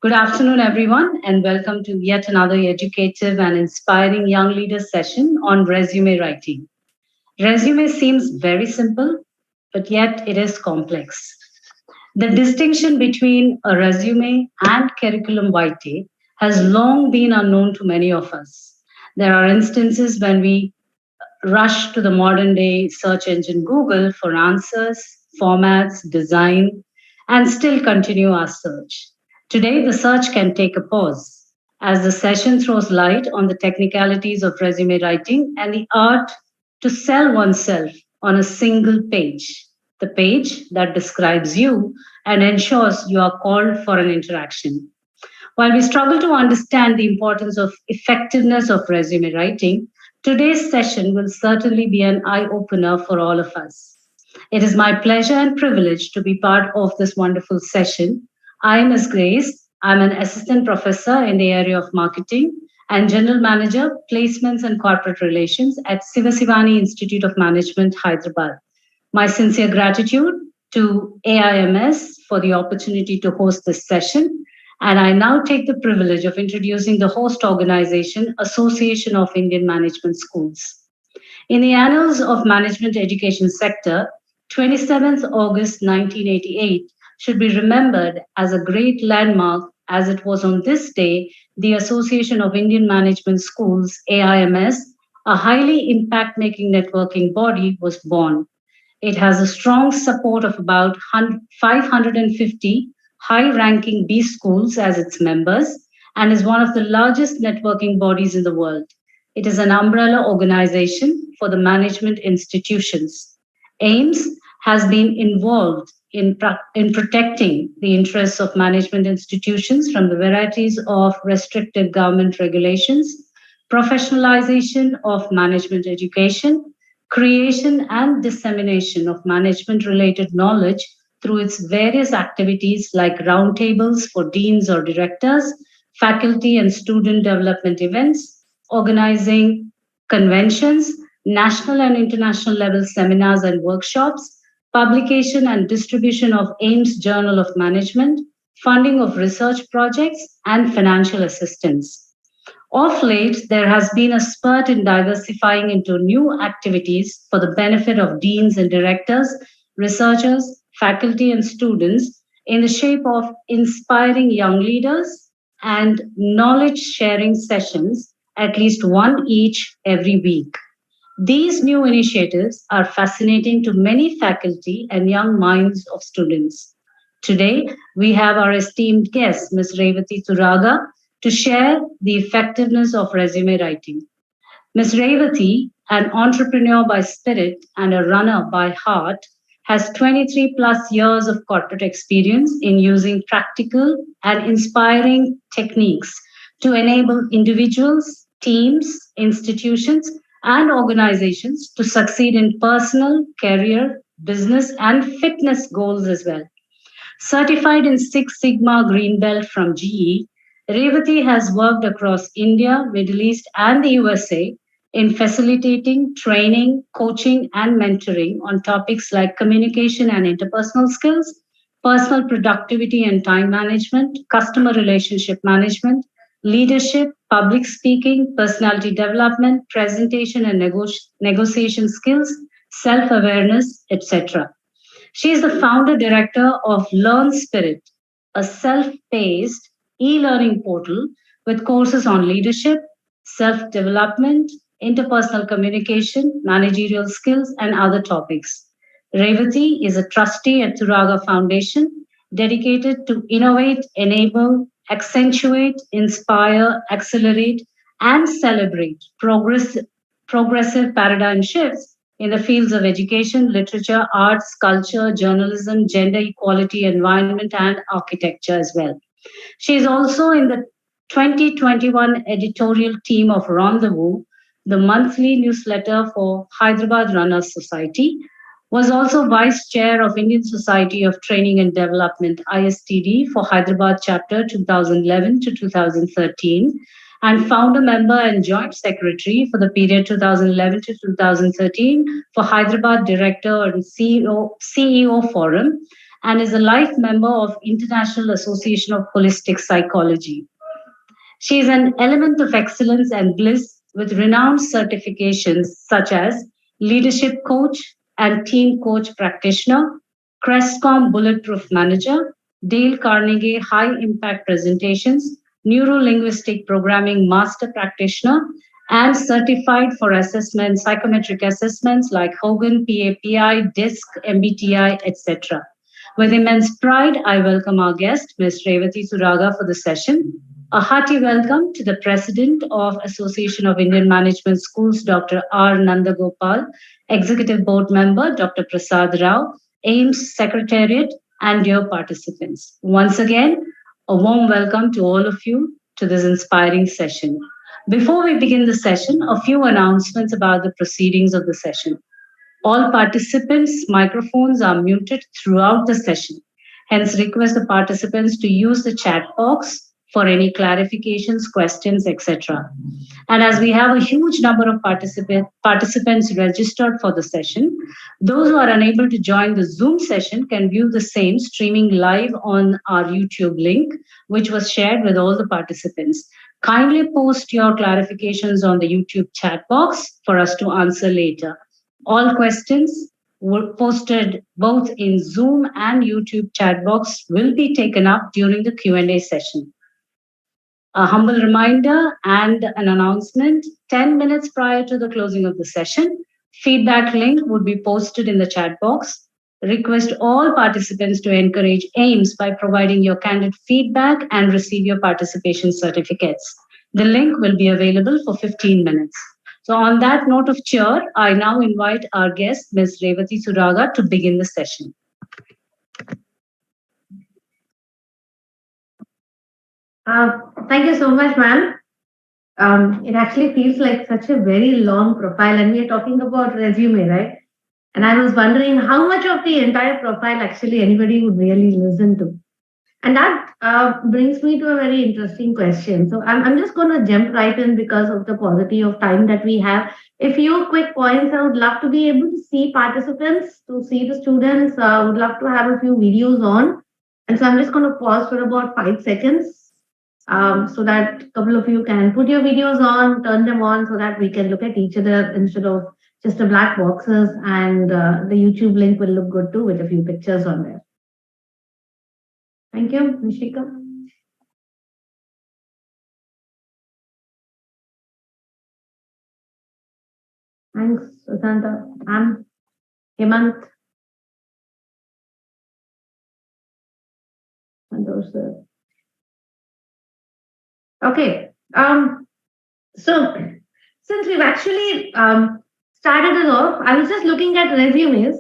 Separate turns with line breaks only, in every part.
Good afternoon, everyone, and welcome to yet another educative and inspiring young leaders session on resume writing. Resume seems very simple, but yet it is complex. The distinction between a resume and curriculum vitae has long been unknown to many of us. There are instances when we rush to the modern day search engine Google for answers, formats, design, and still continue our search. Today, the search can take a pause as the session throws light on the technicalities of resume writing and the art to sell oneself on a single page, the page that describes you and ensures you are called for an interaction. While we struggle to understand the importance of effectiveness of resume writing, today's session will certainly be an eye opener for all of us. It is my pleasure and privilege to be part of this wonderful session. I am Ms. Grace. I'm an assistant professor in the area of marketing and general manager, placements and corporate relations at Sivani Institute of Management, Hyderabad. My sincere gratitude to AIMS for the opportunity to host this session. And I now take the privilege of introducing the host organization, Association of Indian Management Schools. In the annals of management education sector, 27th August 1988 should be remembered as a great landmark as it was on this day the Association of Indian Management Schools, AIMS, a highly impact-making networking body, was born. It has a strong support of about 550 high-ranking B schools as its members and is one of the largest networking bodies in the world. It is an umbrella organization for the management institutions. AIMS has been involved in protecting the interests of management institutions from the varieties of restrictive government regulations, professionalization of management education, creation and dissemination of management related knowledge through its various activities like roundtables for deans or directors, faculty and student development events, organizing conventions, national and international level seminars and workshops, publication and distribution of AIMS Journal of Management, funding of research projects, and financial assistance. Of late, there has been a spurt in diversifying into new activities for the benefit of deans and directors, researchers, faculty, and students in the shape of inspiring young leaders and knowledge sharing sessions, at least one each every week. These new initiatives are fascinating to many faculty and young minds of students. Today, we have our esteemed guest, Ms. Revathi Turaga, to share the effectiveness of resume writing. Ms. Revathi, an entrepreneur by spirit and a runner by heart, has 23 plus years of corporate experience in using practical and inspiring techniques to enable individuals, teams, institutions, and organizations to succeed in personal, career, business, and fitness goals as well. Certified in Six Sigma Green Belt from GE, Revathi has worked across India, Middle East, and the USA in facilitating, training, coaching, and mentoring on topics like communication and interpersonal skills, personal productivity and time management, customer relationship management, leadership, public speaking, personality development, presentation and negotiation skills, self awareness, etc. She is the founder director of LearnSprint, a self paced e learning portal with courses on leadership, self development, interpersonal communication, managerial skills, and other topics. Revathi is a trustee at Turaga Foundation, dedicated to innovate, enable, accentuate, inspire, accelerate, and celebrate progressive paradigm shifts in the fields of education, literature, arts, culture, journalism, gender equality, environment, and architecture as well. She is also in the 2021 editorial team of Rendezvous, the monthly newsletter for Hyderabad Runners Society, was also Vice Chair of Indian Society of Training and Development, ISTD, for Hyderabad Chapter 2011 to 2013, and founder member and Joint Secretary for the period 2011 to 2013 for Hyderabad Director and CEO Forum, and is a life member of International Association of Holistic Psychology. She is an element of excellence and bliss with renowned certifications such as leadership coach and team coach practitioner, Crestcom bulletproof manager, Dale Carnegie high impact presentations, neuro linguistic programming master practitioner, and certified for assessment psychometric assessments like Hogan, PAPI, DISC, MBTI, etc. With immense pride, I welcome our guest, Ms. Revathi Turaga, for the session. A hearty welcome to the President of Association of Indian Management Schools, Dr. R. Nandagopal, Executive Board Member, Dr. Prasad Rao, AIMS Secretariat, and dear participants. Once again, a warm welcome to all of you to this inspiring session. Before we begin the session, a few announcements about the proceedings of the session. All participants' microphones are muted throughout the session. Hence, request the participants to use the chat box for any clarifications, questions, etc. And as we have a huge number of participants registered for the session, those who are unable to join the Zoom session can view the same streaming live on our YouTube link, which was shared with all the participants. Kindly post your clarifications on the YouTube chat box for us to answer later. All questions were posted both in Zoom and YouTube chat box will be taken up during the Q&A session. A humble reminder and an announcement 10 minutes prior to the closing of the session. Feedback link would be posted in the chat box. Request all participants to encourage AIMS by providing your candid feedback and receive your participation certificates. The link will be available for 15 minutes. So on that note of cheer, I now invite our guest, Ms. Revathi Turaga, to begin the session.
Thank you so much, ma'am. It actually feels like such a very long profile, and we are talking about resume, right? And I was wondering how much of the entire profile actually anybody would really listen to. And that brings me to a very interesting question. So I'm just going to jump right in because of the paucity of time that we have. A few quick points. I would love to be able to see participants, to see the students. I would love to have a few videos on. And so I'm just going to pause for about 5 seconds so that a couple of you can put your videos on, turn them on so that we can look at each other instead of just the black boxes, and the YouTube link will look good too with a few pictures on there. Thank you, Nishika. Thanks, Susanta. Hemant. Okay. So since we've actually started it off, I was just looking at resumes,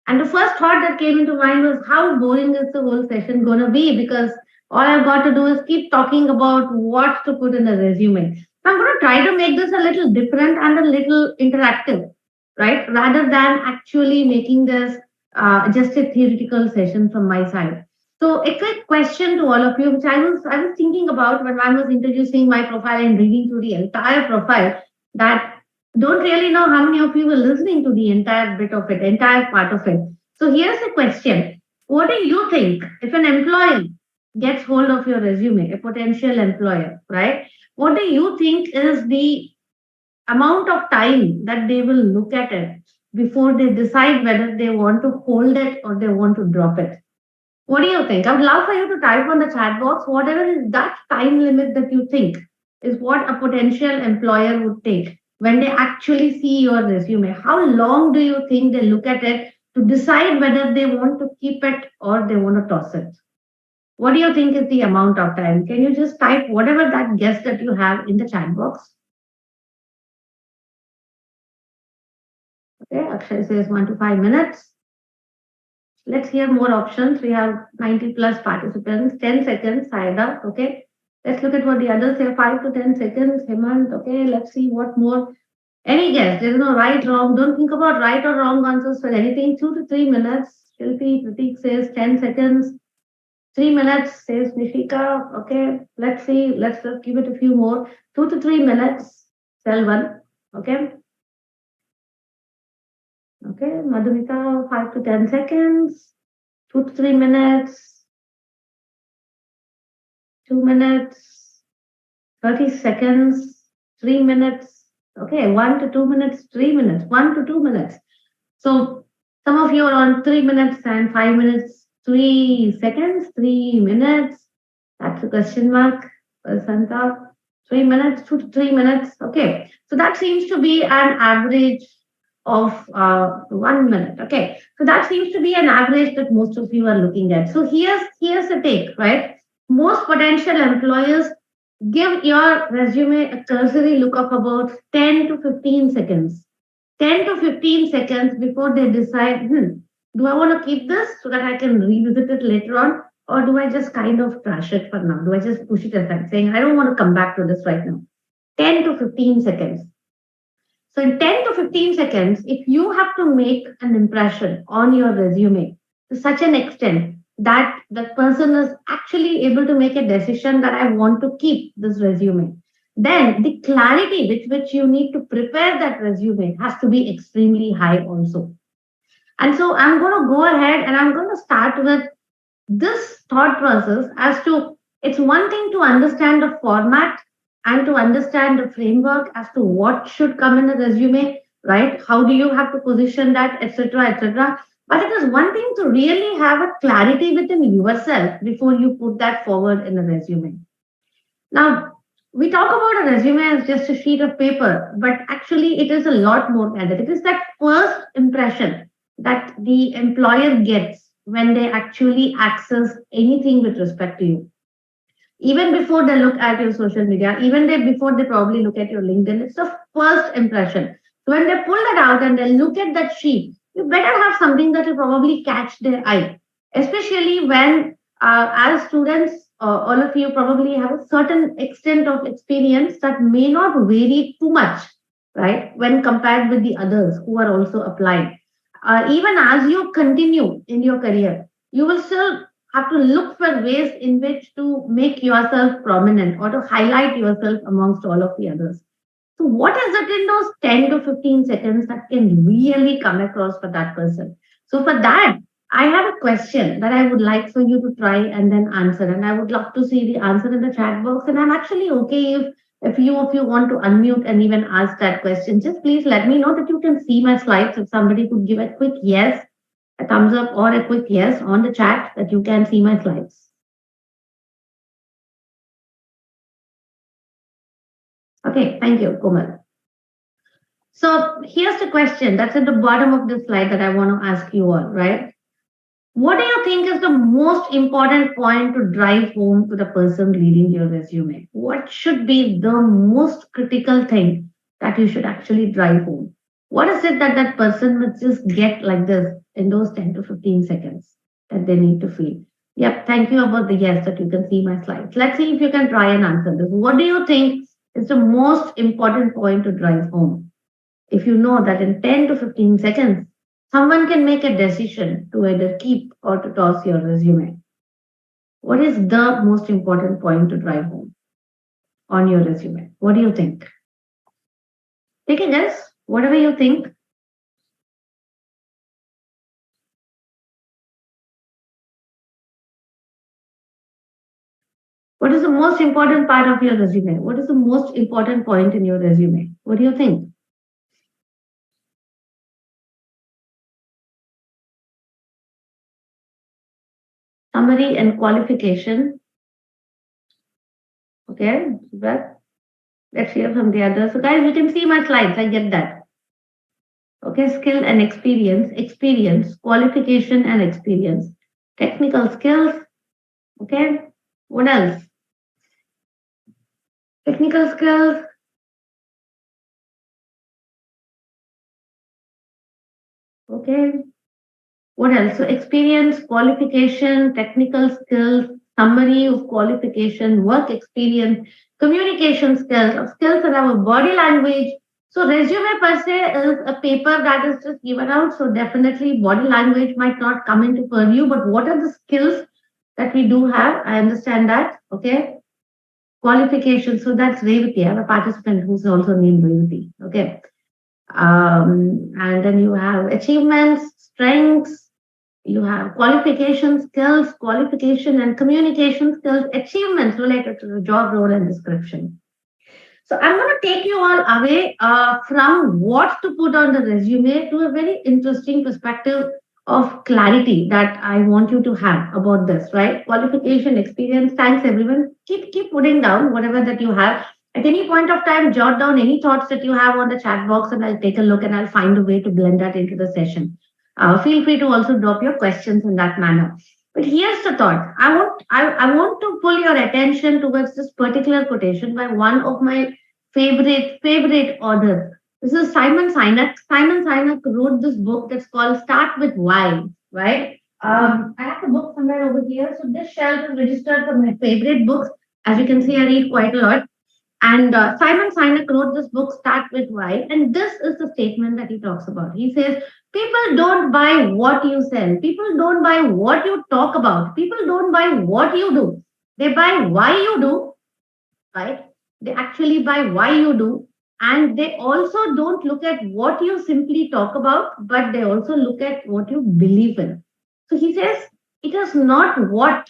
and the first thought that came into mind was how boring is the whole session going to be, because all I've got to do is keep talking about what to put in a resume. So I'm going to try to make this a little different and a little interactive, right? Rather than actually making this just a theoretical session from my side. So a quick question to all of you, which I was thinking about when I was introducing my profile and reading through the entire profile, that don't really know how many of you were listening to the entire bit of it, entire part of it. So here's the question. What do you think if an employer gets hold of your resume, a potential employer, right? What do you think is the amount of time that they will look at it before they decide whether they want to hold it or they want to drop it? What do you think? I would love for you to type on the chat box whatever is that time limit that you think is what a potential employer would take when they actually see your resume. How long do you think they look at it to decide whether they want to keep it or they want to toss it? What do you think is the amount of time? Can you just type whatever that guess that you have in the chat box? Okay, Akshay says 1 to 5 minutes. Let's hear more options. We have 90 plus participants. 10 seconds, Saida. Okay. Let's look at what the others say. 5 to 10 seconds. Hemant. Okay. Let's see what more. Any guess? There is no right, wrong. Don't think about right or wrong answers for anything. 2 to 3 minutes. Shilpi, Pratik says 10 seconds. 3 minutes, says Nishika. Okay. Let's see. Let's just give it a few more. 2 to 3 minutes. Selvan. Okay. Okay, Madhumita, 5 to 10 seconds. 2 to 3 minutes, 2 minutes, 30 seconds, 3 minutes. Okay, 1 to 2 minutes, 3 minutes, 1 to 2 minutes. So some of you are on 3 minutes and 5 minutes, 3 seconds, 3 minutes. That's a question mark. Santa, 3 minutes, 2 to 3 minutes. Okay, so that seems to be an average of 1 minute. Okay, so that seems to be an average that most of you are looking at. So here's the take, right? Most potential employers give your resume a cursory look of about 10 to 15 seconds. 10 to 15 seconds before they decide, do I want to keep this so that I can revisit it later on? Or do I just kind of trash it for now? Do I just push it aside, saying, I don't want to come back to this right now? 10 to 15 seconds. So in 10 to 15 seconds, if you have to make an impression on your resume to such an extent that the person is actually able to make a decision that I want to keep this resume, then the clarity with which you need to prepare that resume has to be extremely high also. And so I'm going to go ahead and I'm going to start with this thought process as to it's one thing to understand the format and to understand the framework as to what should come in a resume, right? How do you have to position that, etc., etc. But it is one thing to really have a clarity within yourself before you put that forward in a resume. Now, we talk about a resume as just a sheet of paper, but actually it is a lot more than that. It is that first impression that the employer gets when they actually access anything with respect to you. Even before they look at your social media, even before they probably look at your LinkedIn, it's the first impression. So when they pull that out and they look at that sheet, you better have something that will probably catch their eye, especially when, as students, all of you probably have a certain extent of experience that may not vary too much, right, when compared with the others who are also applying. Even as you continue in your career, you will still have to look for ways in which to make yourself prominent or to highlight yourself amongst all of the others. So, what is it in those 10 to 15 seconds that can really come across for that person? So, for that, I have a question that I would like for you to try and then answer. And I would love to see the answer in the chat box. And I'm actually okay if you want to unmute and even ask that question. Just please let me know that you can see my slides. If somebody could give a quick yes, a thumbs up or a quick yes on the chat that you can see my slides. Okay, thank you, Komal. So here's the question that's at the bottom of the slide that I want to ask you all, right? What do you think is the most important point to drive home to the person reading your resume? What should be the most critical thing that you should actually drive home? What is it that that person must just get like this in those 10 to 15 seconds that they need to feel? Yep, thank you about the yes that you can see my slides. Let's see if you can try and answer this. What do you think is the most important point to drive home? If you know that in 10 to 15 seconds, someone can make a decision to either keep or to toss your resume. What is the most important point to drive home on your resume? What do you think? Take a guess, whatever you think. What is the most important part of your resume? What is the most important point in your resume? What do you think? Summary and qualification. Okay, let's hear from the others. So guys, you can see my slides. I get that. Okay, skill and experience, qualification and experience, technical skills. Okay, what else? Technical skills. Okay, what else? So experience, qualification, technical skills, summary of qualification, work experience, communication skills that have a body language. So resume per se is a paper that is just given out. So definitely body language might not come into purview, but what are the skills that we do have? I understand that. Okay. Qualification. So that's Revathi. I have a participant who's also named Revathi. Okay. And then you have achievements, strengths, You have qualification skills, qualification and communication skills, achievements related to the job role and description. So I'm going to take you all away from what to put on the resume to a very interesting perspective of clarity that I want you to have about this, right? Qualification, experience. Thanks, everyone. Keep putting down whatever that you have. At any point of time, jot down any thoughts that you have on the chat box, and I'll take a look and I'll find a way to blend that into the session. Feel free to also drop your questions in that manner. But here's the thought. I want to pull your attention towards this particular quotation by one of my favorite authors. This is Simon Sinek. Simon Sinek wrote this book that's called Start with Why, right? I have the book somewhere over here. So this shelf is registered for my favorite books. As you can see, I read quite a lot. And Simon Sinek wrote this book, Start with Why. And this is the statement that he talks about. He says, people don't buy what you sell. People don't buy what you talk about. People don't buy what you do. They buy why you do, right? They actually buy why you do. And they also don't look at what you simply talk about, but they also look at what you believe in. So he says, it is not what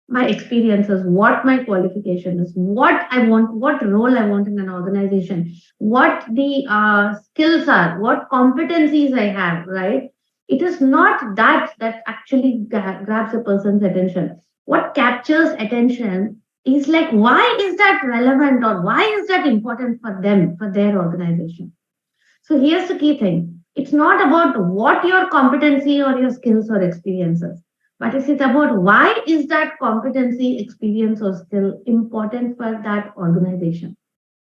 my experiences, what my qualification is, what I want, what role I want in an organization, what the skills are, what competencies I have, right? It is not that actually grabs a person's attention. What captures attention is like, why is that relevant or why is that important for them, for their organization? So here's the key thing. It's not about what your competency or your skills or experiences, but it's about why is that competency, experience, or skill important for that organization?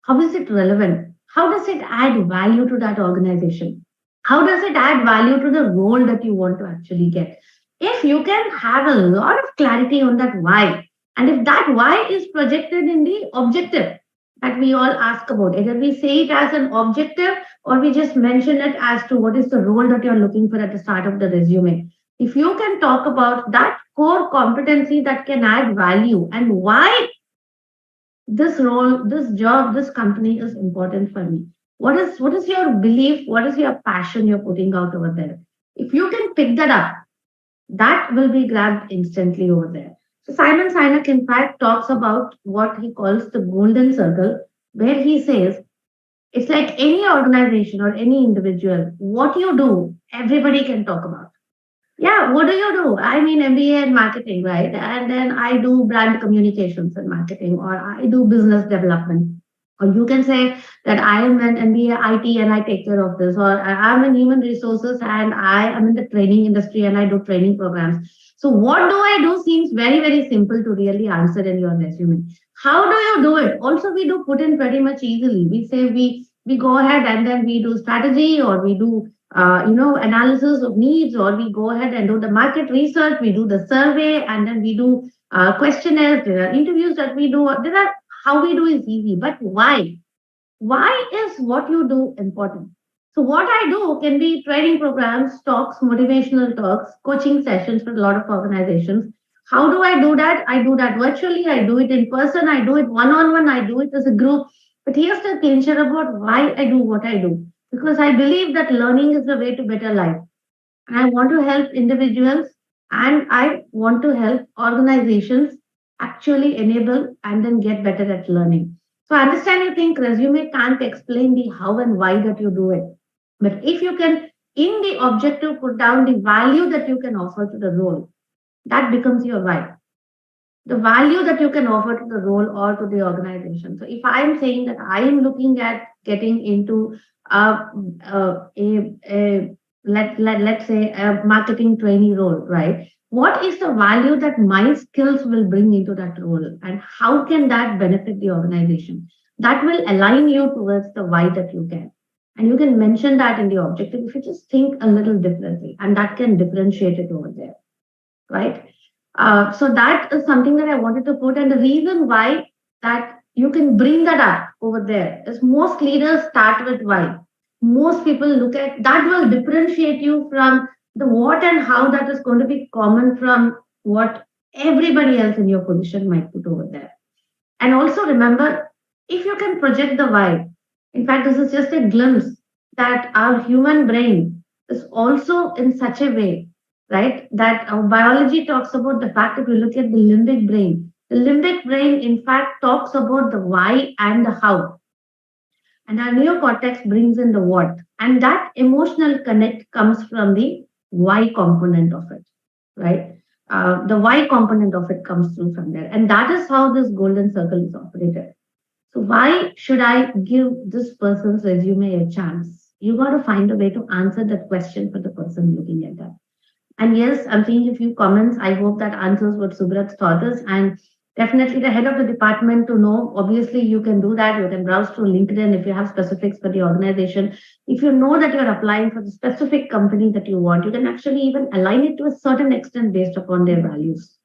How is it relevant? How does it add value to that organization? How does it add value to the role that you want to actually get? If you can have a lot of clarity on that why, and if that why is projected in the objective that we all ask about, either we say it as an objective or we just mention it as to what is the role that you're looking for at the start of the resume. If you can talk about that core competency that can add value and why this role, this job, this company is important for me. What is your belief? What is your passion you're putting out over there? If you can pick that up, that will be grabbed instantly over there. So Simon Sinek, in fact, talks about what he calls the golden circle, where he says it's like any organization or any individual, what you do, everybody can talk about. Yeah, what do you do? I mean, MBA in marketing, right? And then I do brand communications and marketing, or I do business development. Or you can say that I am an MBA IT and I take care of this, or I am in human resources and I am in the training industry and I do training programs. So, what do I do seems very simple to really answer in your resume. How do you do it? Also, we do put in pretty much easily. We say we go ahead and then we do strategy, or we do analysis of needs, or we go ahead and do the market research, we do the survey, and then we do questionnaires, there are interviews that we do. There are, how we do is easy, but why? Why is what you do important? So what I do can be training programs, talks, motivational talks, coaching sessions for a lot of organizations. How do I do that? I do that virtually, I do it in person, I do it one-on-one, I do it as a group. But here's the clincher about why I do what I do. Because I believe that learning is the way to better life. And I want to help individuals and I want to help organizations actually enable and then get better at learning. So I understand you think resume can't explain the how and why that you do it. But if you can, in the objective, put down the value that you can offer to the role, that becomes your why. The value that you can offer to the role or to the organization. So if I am saying that I am looking at getting into let's say a marketing trainee role, right? What is the value that my skills will bring into that role, and how can that benefit the organization? That will align you towards the why that you can. And you can mention that in the objective if you just think a little differently, and that can differentiate it over there, right? So that is something that I wanted to put. And the reason why that you can bring that up over there is most leaders start with why. Most people look at that will differentiate you from the what and how that is going to be common from what everybody else in your position might put over there. And also remember, if you can project the why, in fact, this is just a glimpse that our human brain is also in such a way right? That biology talks about the fact, if you look at the limbic brain, in fact, talks about the why and the how. And our neocortex brings in the what. And that emotional connect comes from the why component of it, right? The why component of it comes through from there. And that is how this golden circle is operated. So why should I give this person's resume a chance? You got to find a way to answer that question for the person looking at that. And yes, I'm seeing a few comments. I hope that answers what Subrat's taught us. And definitely the head of the department to know. Obviously, you can do that. You can browse through LinkedIn if you have specifics for the organization. If you know that you're applying for the specific company that you want, you can actually even align it to a certain extent based upon their values,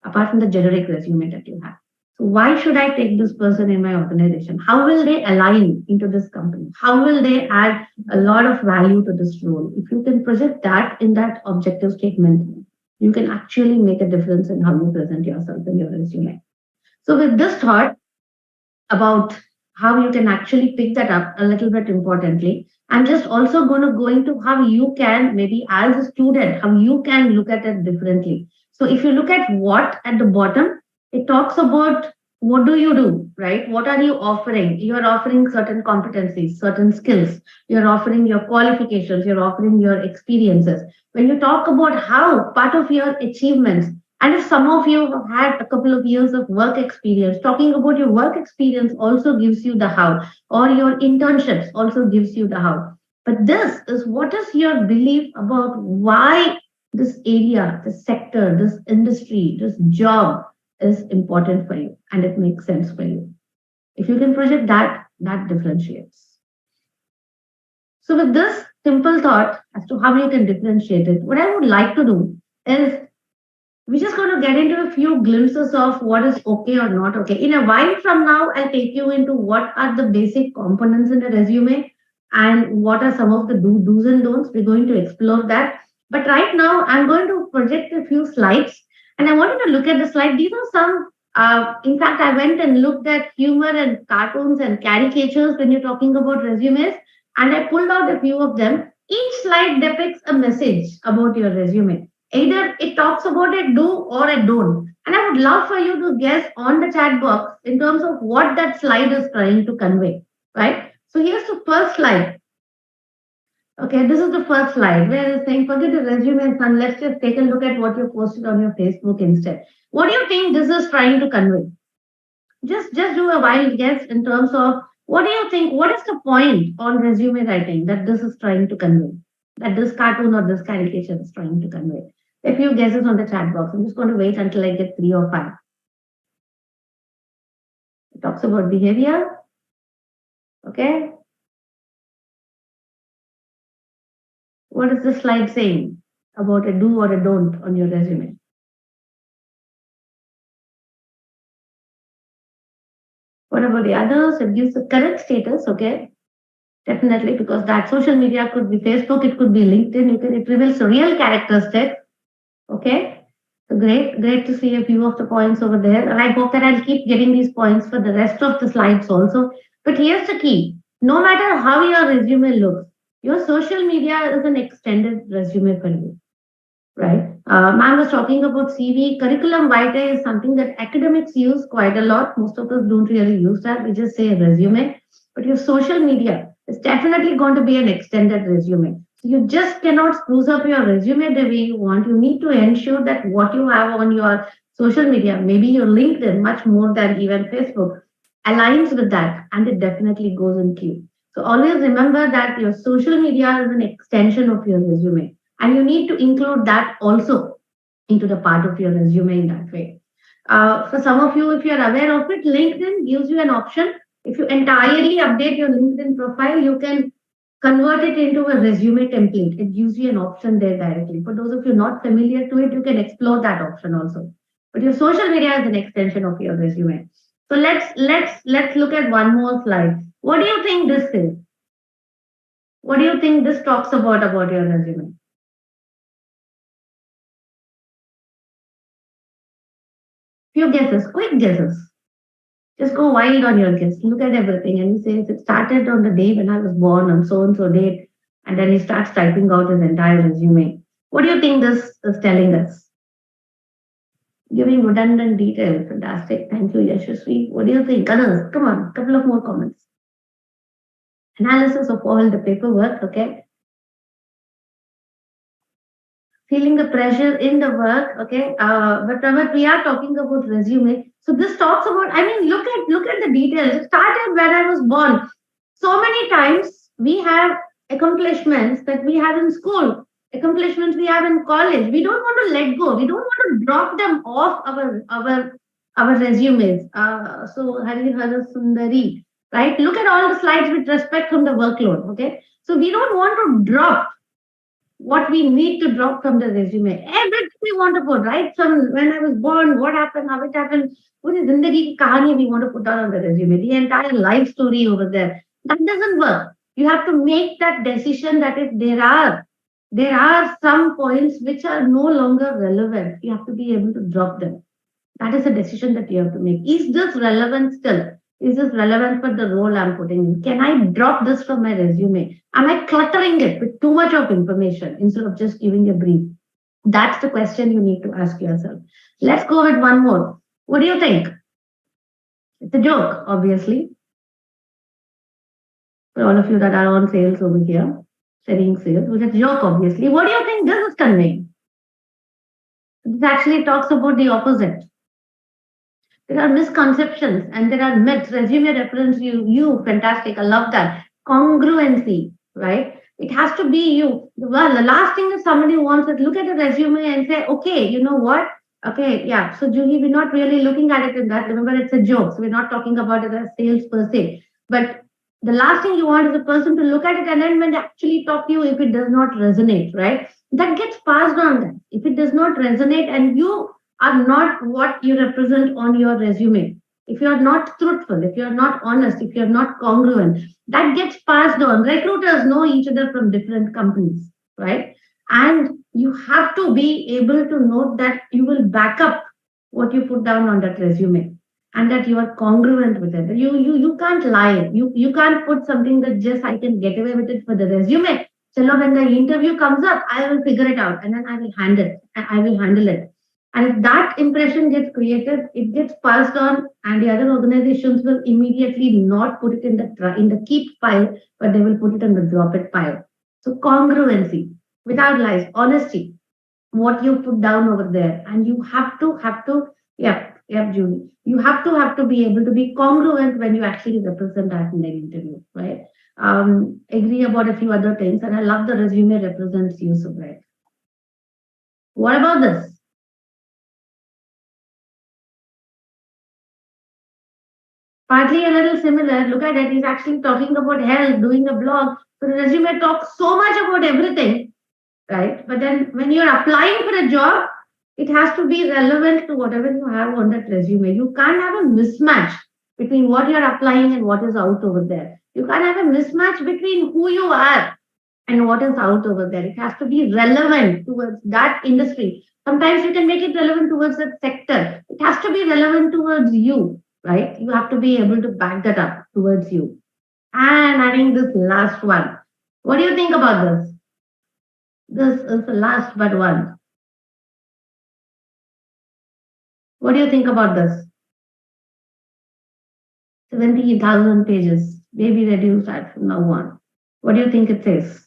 apart from the generic resume that you have. So why should I take this person in my organization? How will they align into this company? How will they add a lot of value to this role? If you can project that in that objective statement, you can actually make a difference in how you present yourself in your resume. So with this thought about how you can actually pick that up a little bit importantly, I'm just also going to go into how you can, maybe as a student, how you can look at it differently. So if you look at what at the bottom, it talks about what do you do, right? What are you offering? You're offering certain competencies, certain skills. You're offering your qualifications. You're offering your experiences. When you talk about how, part of your achievements, and if some of you have had a couple of years of work experience, talking about your work experience also gives you the how, or your internships also gives you the how. But this is what is your belief about why this area, this sector, this industry, this job is important for you and it makes sense for you. If you can project that, that differentiates. So with this simple thought as to how you can differentiate it, what I would like to do is we're just going to get into a few glimpses of what is okay or not okay. In a while from now, I'll take you into what are the basic components in a resume and what are some of the do's and don'ts. We're going to explore that. But right now, I'm going to project a few slides and I wanted to look at the slide. These are some, in fact, I went and looked at humor and cartoons and caricatures when you're talking about resumes, and I pulled out a few of them. Each slide depicts a message about your resume. Either it talks about a do or a don't. And I would love for you to guess on the chat box in terms of what that slide is trying to convey, right? So here's the first slide. Okay, this is the first slide where it's saying, forget the resume, son. Let's just take a look at what you posted on your Facebook instead. What do you think this is trying to convey? Just do a wild guess in terms of what do you think? What is the point on resume writing that this is trying to convey? That this cartoon or this caricature is trying to convey? A few guesses on the chat box. I'm just going to wait until I get 3 or 5. It talks about behavior. Okay. What is the slide saying about a do or a don't on your resume? What about the others? It gives the current status. Okay. Definitely, because that social media could be Facebook, it could be LinkedIn. It reveals real characteristics. Okay. So great to see a few of the points over there. And I hope that I'll keep getting these points for the rest of the slides also. But here's the key. No matter how your resume looks, your social media is an extended resume for you, right? Ma'am was talking about CV. Curriculum vitae is something that academics use quite a lot. Most of us don't really use that. We just say resume. But your social media is definitely going to be an extended resume. So you just cannot spruce up your resume the way you want. You need to ensure that what you have on your social media, maybe your LinkedIn, much more than even Facebook, aligns with that, and it definitely goes in queue. So always remember that your social media is an extension of your resume, and you need to include that also into the part of your resume in that way. For some of you, if you're aware of it, LinkedIn gives you an option. If you entirely update your LinkedIn profile, you can convert it into a resume template. It gives you an option there directly. For those of you not familiar to it, you can explore that option also. But your social media is an extension of your resume. So let's look at one more slide. What do you think this is? What do you think this talks about your resume? Few guesses, quick guesses. Just go wild on your guess. Look at everything and he says it started on the day when I was born on so and so date, and then he starts typing out his entire resume. What do you think this is telling us? Giving redundant details. Fantastic. Thank you, Yashasvi. What do you think? Others, come on, couple of more comments. Analysis of all the paperwork, okay? Feeling the pressure in the work, okay? But we are talking about resume. So this talks about, I mean, look at the details. It started when I was born. So many times we have accomplishments that we have in school, accomplishments we have in college. We don't want to let go. We don't want to drop them off our resumes. So Hari Hara Sundari, right? Look at all the slides with respect from the workload. Okay. So we don't want to drop what we need to drop from the resume. Everything we want to put, right? From when I was born, what happened, how it happened, what is zindagi ki kahani we want to put down on the resume, the entire life story over there. That doesn't work. You have to make that decision that if there are some points which are no longer relevant, you have to be able to drop them. That is a decision that you have to make. Is this relevant still? Is this relevant for the role I'm putting in? Can I drop this from my resume? Am I cluttering it with too much of information instead of just giving a brief? That's the question you need to ask yourself. Let's go with one more. What do you think? It's a joke, obviously. For all of you that are on sales over here, studying sales, it's a joke, obviously. What do you think this is conveying? This actually talks about the opposite. There are misconceptions and there are myths. Resume reference you, fantastic. I love that. Congruency, right? It has to be you. Well, the last thing that somebody wants is look at a resume and say, okay, you know what? Okay, yeah. So Juhi, we're not really looking at it in that. Remember, it's a joke. So we're not talking about it as sales per se. But the last thing you want is a person to look at it and then when they actually talk to you, if it does not resonate, right? That gets passed on then. If it does not resonate and you are not what you represent on your resume, if you are not truthful, if you are not honest, if you are not congruent, that gets passed on. Recruiters know each other from different companies, right? And you have to be able to note that you will back up what you put down on that resume and that you are congruent with it. You can't lie. You can't put something that just I can get away with it for the resume. So when the interview comes up, I will figure it out and then I will handle it. And if that impression gets created, it gets passed on, and the other organizations will immediately not put it in the keep pile, but they will put it in the drop it pile. So congruency, without lies, honesty, what you put down over there, and you have to, Julie, you have to be able to be congruent when you actually represent that in an interview, right? Agree about a few other things, and I love the resume represents you, so right. What about this? Partly a little similar. Look at it. He's actually talking about health, doing a blog. So the resume talks so much about everything, right? But then when you're applying for a job, it has to be relevant to whatever you have on that resume. You can't have a mismatch between what you're applying and what is out over there. You can't have a mismatch between who you are and what is out over there. It has to be relevant towards that industry. Sometimes you can make it relevant towards that sector. It has to be relevant towards you, right? You have to be able to back that up towards you. And adding this last one. What do you think about this? This is the last but one. What do you think about this? 70,000 pages, maybe reduced from now on. What do you think it says?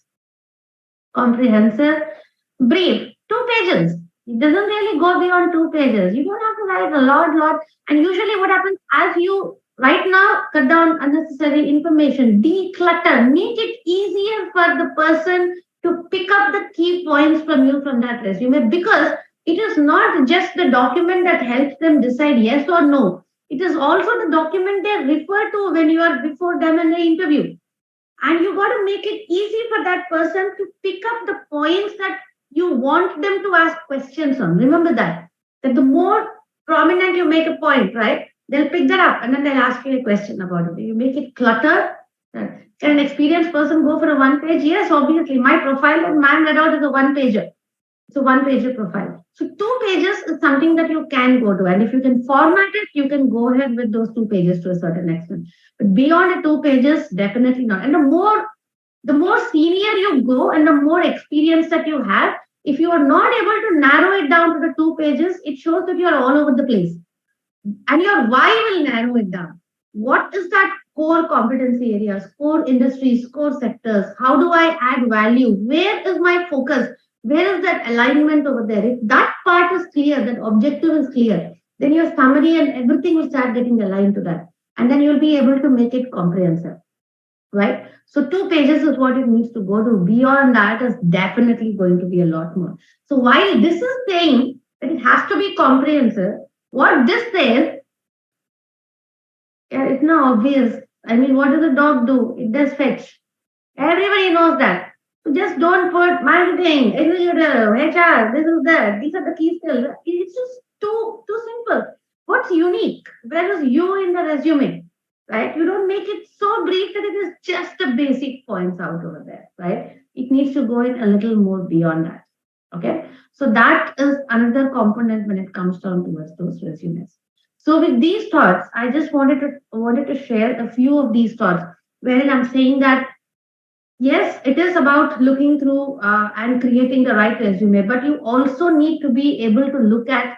Comprehensive, brief, 2 pages. It doesn't really go beyond 2 pages. You don't have to write a lot. And usually what happens as you right now cut down unnecessary information, declutter, make it easier for the person to pick up the key points from you from that resume, because it is not just the document that helps them decide yes or no. It is also the document they refer to when you are before them in the interview. And you got to make it easy for that person to pick up the points that you want them to ask questions on. Remember that the more prominent you make a point, right, they'll pick that up and then they'll ask you a question about it. You make it clutter. Can an experienced person go for a 1-page? Yes, obviously. My profile that man read out is a 1-pager. It's a 1-pager profile. So 2 pages is something that you can go to. And if you can format it, you can go ahead with those 2 pages to a certain extent. But beyond the 2 pages, definitely not. And the more senior you go and the more experience that you have, If you are not able to narrow it down to the 2 pages, it shows that you are all over the place. And your why will narrow it down. What is that core competency areas, core industries, core sectors? How do I add value? Where is my focus? Where is that alignment over there? If that part is clear, that objective is clear, then your summary and everything will start getting aligned to that. And then you'll be able to make it comprehensive, right? So 2 pages is what it needs to go to. Beyond that is definitely going to be a lot more. So while this is saying that it has to be comprehensive, what this says, yeah, it's not obvious. I mean, what does a dog do? It does fetch. Everybody knows that. So just don't put marketing, executive, HR, this is that. These are the key skills. It's just too simple. What's unique? Where is you in the resume? Right? You don't make it so brief that it is just the basic points out over there, right? It needs to go in a little more beyond that. Okay. So that is another component when it comes down towards those resumes. So with these thoughts, I just wanted to share a few of these thoughts, wherein I'm saying that yes, it is about looking through and creating the right resume, but you also need to be able to look at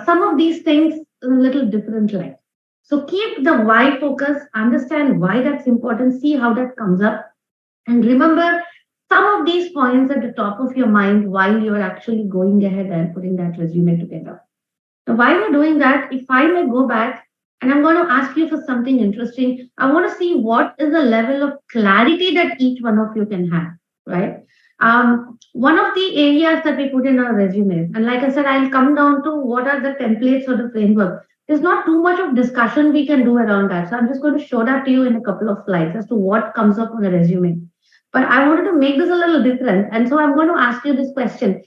some of these things in a little different light. So keep the why focus, understand why that's important, see how that comes up, and remember some of these points at the top of your mind while you're actually going ahead and putting that resume together. Now, while you're doing that, if I may go back and I'm going to ask you for something interesting, I want to see what is the level of clarity that each one of you can have, right? One of the areas that we put in our resumes, and like I said, I'll come down to what are the templates or the framework. There's not too much of discussion we can do around that. So I'm just going to show that to you in a couple of slides as to what comes up on a resume. But I wanted to make this a little different. And so I'm going to ask you this question.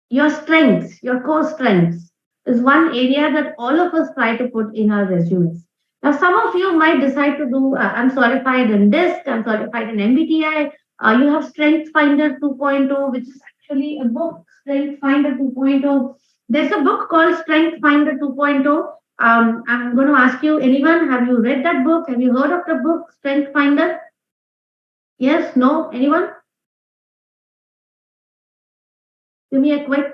Your strengths, your core strengths, is one area that all of us try to put in our resumes. Now, some of you might decide to do, I'm certified in DISC, I'm certified in MBTI. You have Strength Finder 2.0, which is actually a book, Strength Finder 2.0. There's a book called Strength Finder 2.0. I'm going to ask you, anyone, have you read that book? Have you heard of the book, Strength Finder? Yes, no, anyone? Give me a quick.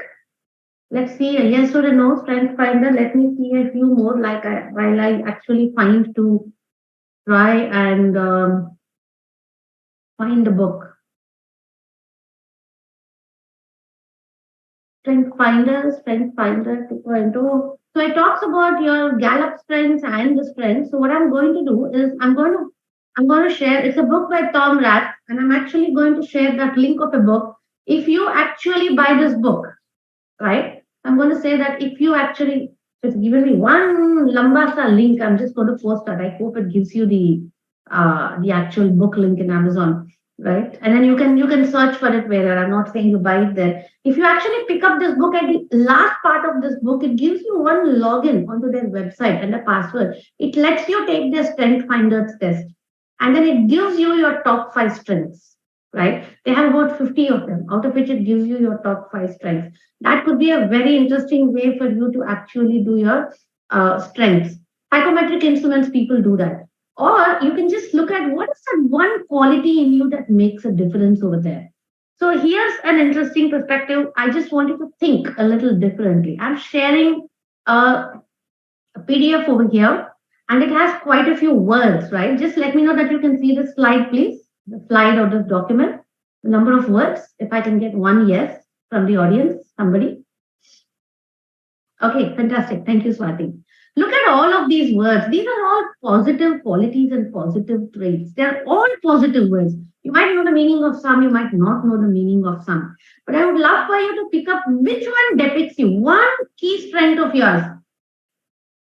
Let's see, a yes or a no, Strength Finder. Let me see a few more while I actually find to try and find the book. Strength Finder 2.0. So it talks about your Gallup strengths and the strengths. So what I'm going to do is I'm going to share. It's a book by Tom Rath, and I'm actually going to share that link of a book. If you actually buy this book, right? I'm going to say that if you actually, it's given me one Lambasa link. I'm just going to post that. I hope it gives you the actual book link in Amazon, right? And then you can search for it wherever. I'm not saying you buy it there. If you actually pick up this book, at the last part of this book, it gives you one login onto their website and a password. It lets you take their Strength Finders test, and then it gives you your top 5 strengths. Right? They have about 50 of them, out of which it gives you your top 5 strengths. That could be a very interesting way for you to actually do your strengths. Psychometric instruments, people do that. Or you can just look at what is that one quality in you that makes a difference over there. So here's an interesting perspective. I just wanted to think a little differently. I'm sharing a PDF over here, and it has quite a few words, right? Just let me know that you can see the slide, please. The slide of this document, the number of words, if I can get one yes from the audience, somebody. Okay, fantastic. Thank you, Swati. Look at all of these words. These are all positive qualities and positive traits. They're all positive words. You might know the meaning of some, you might not know the meaning of some. But I would love for you to pick up which one depicts you, one key strength of yours.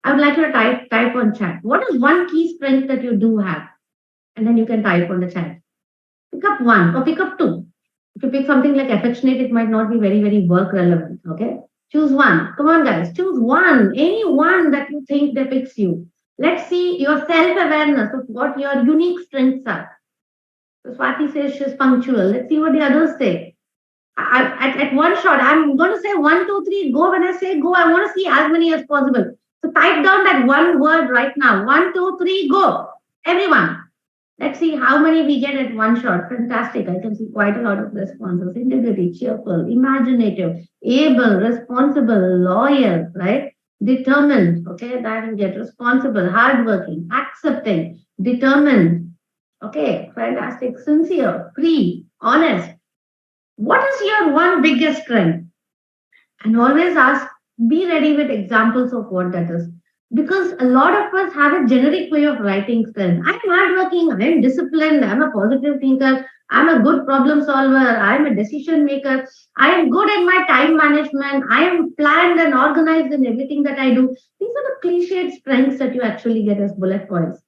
I would like you to type on chat. What is one key strength that you do have? And then you can type on the chat. Pick up one or pick up two. If you pick something like affectionate, it might not be very, very work relevant. Okay. Choose one. Come on, guys. Choose one. Any one that you think depicts you. Let's see your self-awareness of what your unique strengths are. So Swati says she's punctual. Let's see what the others say. At one shot, I'm going to say 1, 2, 3, go. When I say go, I want to see as many as possible. So type down that one word right now. 1, 2, 3, go. Everyone. Let's see how many we get at one shot. Fantastic. I can see quite a lot of responses. Integrity, cheerful, imaginative, able, responsible, loyal, right? Determined. Okay, that you get responsible, hardworking, accepting, determined. Okay, fantastic. Sincere, free, honest. What is your one biggest strength? And always ask, be ready with examples of what that is. Because a lot of us have a generic way of writing strength. I'm hardworking, I'm disciplined, I'm a positive thinker, I'm a good problem solver, I'm a decision maker, I am good at my time management, I am planned and organized in everything that I do. These are the cliched strengths that you actually get as bullet points.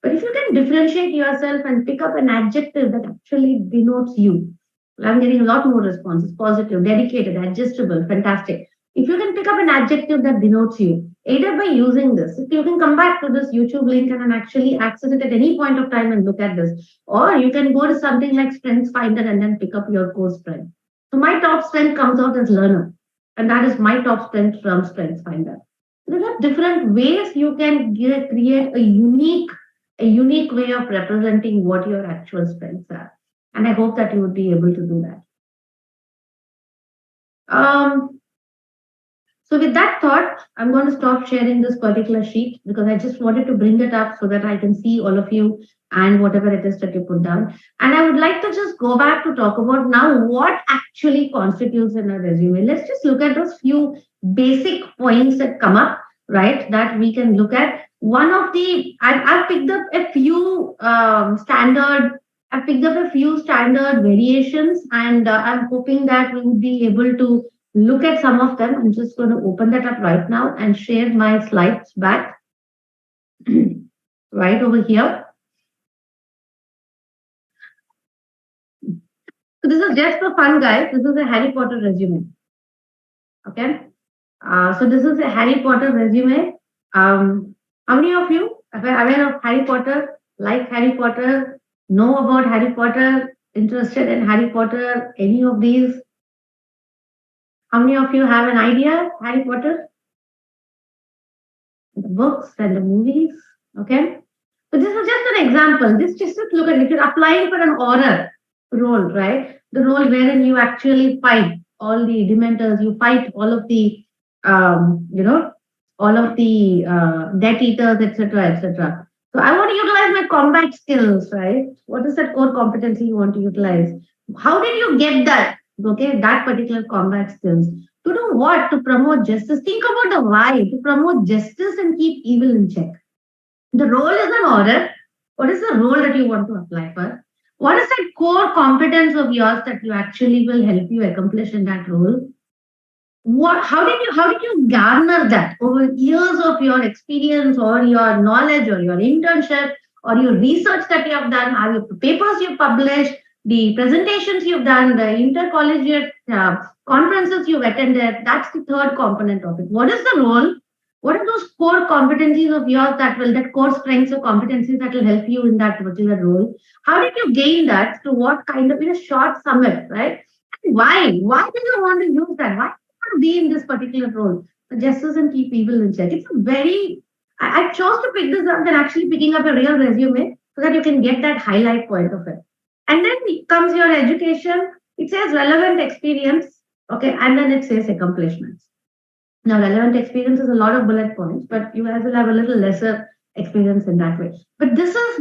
But if you can differentiate yourself and pick up an adjective that actually denotes you, I'm getting a lot more responses positive, dedicated, adjustable, fantastic. If you can pick up an adjective that denotes you, either by using this, if you can come back to this YouTube link and actually access it at any point of time and look at this, or you can go to something like Strengths Finder and then pick up your core strength. So my top strength comes out as learner, and that is my top strength from Strengths Finder. There are different ways you can create a unique way of representing what your actual strengths are. And I hope that you would be able to do that. Um, so with that thought, I'm going to stop sharing this particular sheet because I just wanted to bring it up so that I can see all of you and whatever it is that you put down. And I would like to just go back to talk about now what actually constitutes in a resume. Let's just look at those few basic points that come up, right? That we can look at. One of the, I've picked up a few I've picked up a few standard variations, and I'm hoping that we would be able to look at some of them. I'm just going to open that up right now and share my slides back right over here. So this is just for fun, guys. This is a Harry Potter resume. Okay. So this is a Harry Potter resume. How many of you are aware of Harry Potter, like Harry Potter, know about Harry Potter, interested in Harry Potter, any of these? How many of you have an idea, Harry Potter? The books and the movies, okay? So this is just an example. This just look at, if you're applying for an aura role, right? The role wherein you actually fight all the dementors, you fight all of the, all of the Death Eaters, etc., etc. So I want to utilize my combat skills, right? What is that core competency you want to utilize? How did you get that? Okay, that particular combat skills. To do what? To promote justice. Think about the why. To promote justice and keep evil in check. The role is an order. What is the role that you want to apply for? What is that core competence of yours that you actually will help you accomplish in that role? How did you garner that over years of your experience or your knowledge or your internship or your research that you have done, are your papers you've published, the presentations you've done, the intercollegiate conferences you've attended? That's the third component of it. What is the role? What are those core competencies of yours that core strengths or competencies that will help you in that particular role? How did you gain that? To what kind of, in a short summit, right? Why? Why do you want to use that? Why to be in this particular role? Justice and keep evil in check. It's a very, I chose to pick this up than actually picking up a real resume so that you can get that highlight point of it. And then comes your education. It says relevant experience, okay, and then it says accomplishments. Now, relevant experience is a lot of bullet points, but you guys will have a little lesser experience in that way. But this is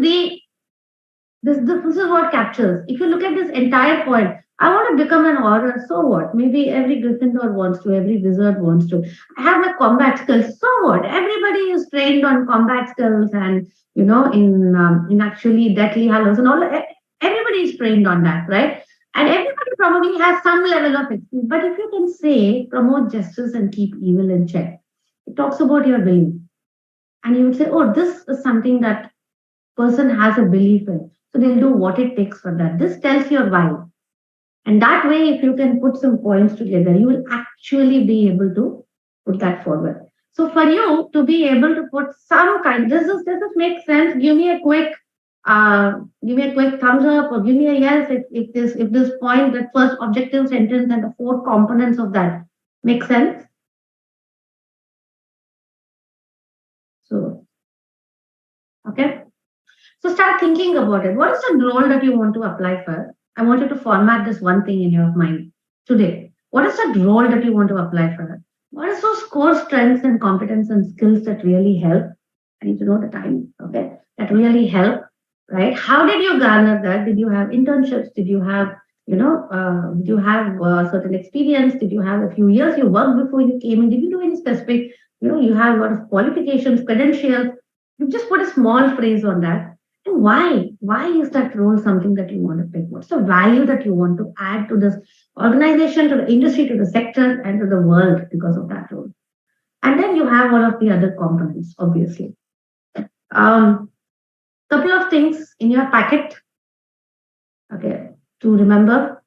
what captures. If you look at this entire point, I want to become an aura. So what? Maybe every Gryffindor wants to, every wizard wants to. I have my combat skills. So what? Everybody is trained on combat skills, and in actually Deathly Hallows and all. Everybody is trained on that, right? And everybody probably has some level of experience. But if you can say promote justice and keep evil in check, it talks about your belief, and you would say, oh, this is something that person has a belief in. So they'll do what it takes for that. This tells your why. And that way, if you can put some points together, you will actually be able to put that forward. So for you to be able to put some kind, does this make sense? Give me a quick thumbs up or give me a yes if this point, that first objective sentence and the four components of that make sense. So, okay. So start thinking about it. What is the role that you want to apply for? I want you to format this one thing in your mind today. What is the role that you want to apply for? What is those core strengths and competence and skills that really help? I need to know the time, okay? That really help, right? How did you garner that? Did you have internships? Did you have, did you have certain experience? Did you have a few years you worked before you came in? Did you do any specific, you have a lot of qualifications, credentials? You just put a small phrase on that. And why? Why is that role something that you want to pick? What's the value that you want to add to this organization, to the industry, to the sector, and to the world because of that role? And then you have all of the other components, obviously. Couple of things in your packet, okay, to remember.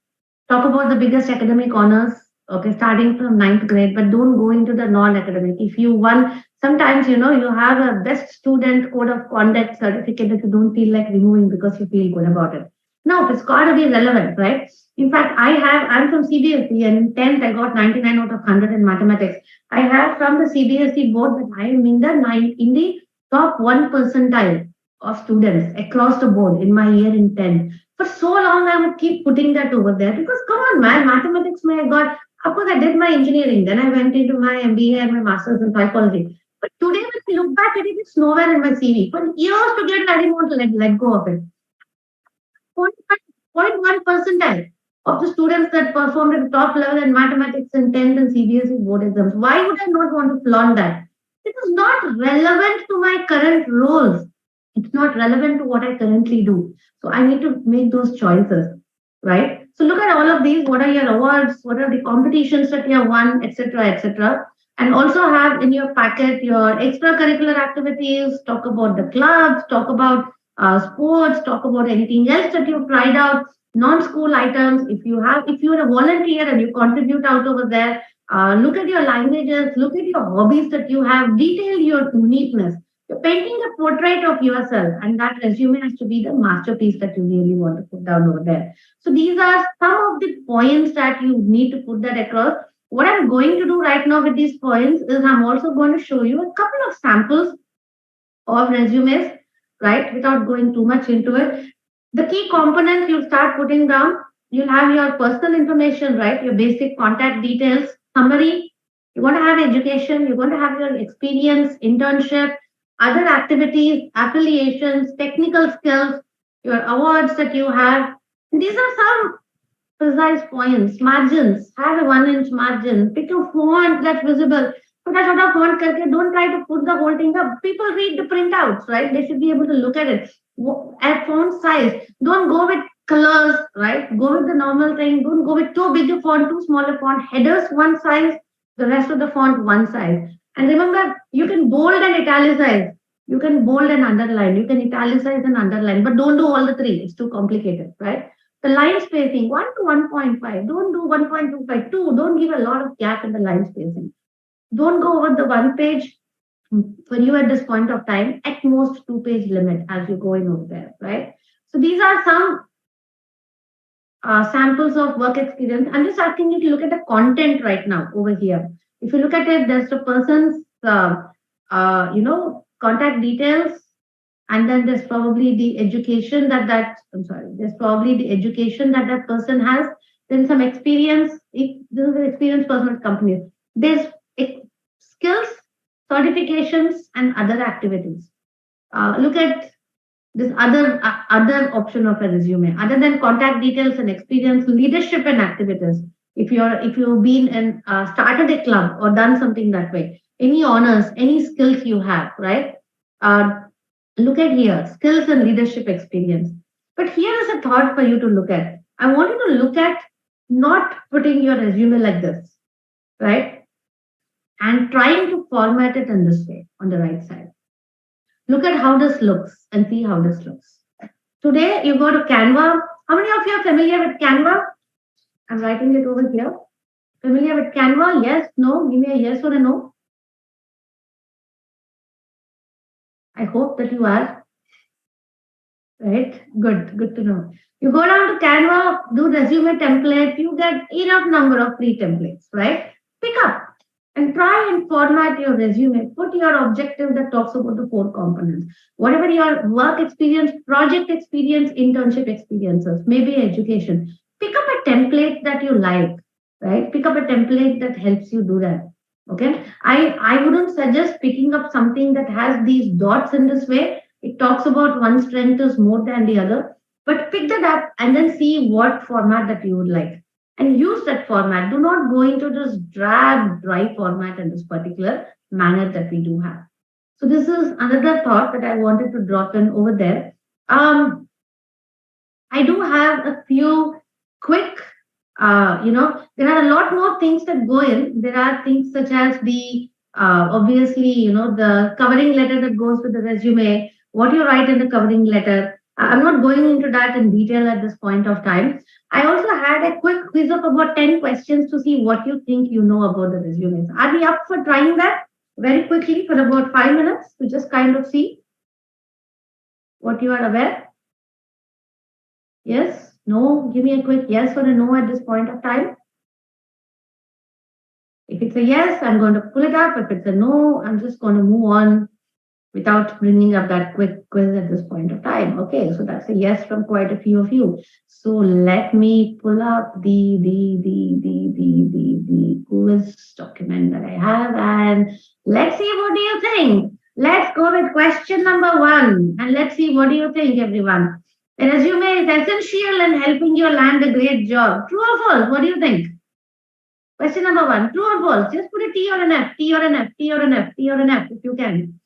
Talk about the biggest academic honors, okay, starting from ninth grade, but don't go into the non-academic. If you won, sometimes, you have a best student code of conduct certificate that you don't feel like removing because you feel good about it. No, it's got to be relevant, right? In fact, I'm from CBSE, and in 10th, I got 99 out of 100 in mathematics. I have from the CBSE board that I am in the top 1 percentile of students across the board in my year in 10th. For so long, I would keep putting that over there because come on, man, mathematics, I got, of course, I did my engineering. Then I went into my MBA and my master's in psychology. But today, when I look back at it, it's nowhere in my CV. For years to get, I didn't want to let go of it. 0.1 percentile of the students that performed at the top level in mathematics in 10th and CBSE board exams. Why would I not want to flaunt that? It is not relevant to my current roles. It's not relevant to what I currently do. So I need to make those choices, right? So look at all of these. What are your awards? What are the competitions that you have won, etc., etc. And also have in your packet your extracurricular activities. Talk about the clubs. Talk about sports. Talk about anything else that you've tried out. Non-school items. If you're a volunteer and you contribute out over there, look at your languages. Look at your hobbies that you have. Detail your uniqueness. You're painting a portrait of yourself, and that resume has to be the masterpiece that you really want to put down over there. So these are some of the points that you need to put that across. What I'm going to do right now with these points is I'm also going to show you a couple of samples of resumes, right? Without going too much into it. The key components you'll start putting down, you'll have your personal information, right? Your basic contact details, summary. You're going to have education, you're going to have your experience, internship, other activities, affiliations, technical skills, your awards that you have. These are some precise points. Margins, have a 1-inch margin. Pick a font that's visible. Chota font karke, don't try to put the whole thing up. People read the printouts, right? They should be able to look at it. At font size, don't go with colors, right? Go with the normal thing. Don't go with too big a font, too small a font. Headers one size, the rest of the font one size. And remember, you can bold and italicize. You can bold and underline. You can italicize and underline, but don't do all the three. It's too complicated, right? The line spacing, 1 to 1.5. Don't do 1.25. 2, don't give a lot of gap in the line spacing. Don't go over the one page for you at this point of time, at most 2-page limit as you're going over there, right? So these are some samples of work experience. I'm just asking you to look at the content right now over here. If you look at it, there's the person's, contact details, and then there's probably the education there's probably the education that person has, then some experience, if this is an experienced person at companies, there's skills, certifications, and other activities. Look at this other option of a resume, other than contact details and experience, leadership and activities. If you've been and started a club or done something that way, any honors, any skills you have, right? Look at here, skills and leadership experience. But here is a thought for you to look at. I want you to look at not putting your resume like this, right? And trying to format it in this way on the right side. Look at how this looks and see how this looks. Today, you go to Canva. How many of you are familiar with Canva? I'm writing it over here. Familiar with Canva? Yes, no? Give me a yes or a no. I hope that you are. Right? Good to know. You go down to Canva, do resume template, you get enough number of free templates, right? Pick up. and try and format your resume. Put your objective that talks about the four components. Whatever your work experience, project experience, internship experiences, maybe education. Pick up a template that you like, right? Pick up a template that helps you do that. Okay. I wouldn't suggest picking up something that has these dots in this way. It talks about one strength is more than the other. But pick that up and then see what format that you would like and use that format. Do not go into this drab, dry format in this particular manner that we do have. So this is another thought that I wanted to drop in over there. I do have a few quick, there are a lot more things that go in. There are things such as the, obviously, the covering letter that goes with the resume, what you write in the covering letter. I'm not going into that in detail at this point of time. I also had a quick quiz of about 10 questions to see what you think you know about the resumes. Are we up for trying that very quickly for about 5 minutes to just kind of see what you are aware? Yes? No? Give me a quick yes or a no at this point of time. If it's a yes, I'm going to pull it up. If it's a no, I'm just going to move on without bringing up that quick quiz at this point of time. Okay, so that's a yes from quite a few of you. So let me pull up the quiz document that I have, and let's see, what do you think? Let's go with question number 1, and let's see, what do you think, everyone? A resume is essential in helping you land a great job. True or false? What do you think? Question number 1, true or false? Just put a T or an F, T or an F, T or an F, T or an F if you can.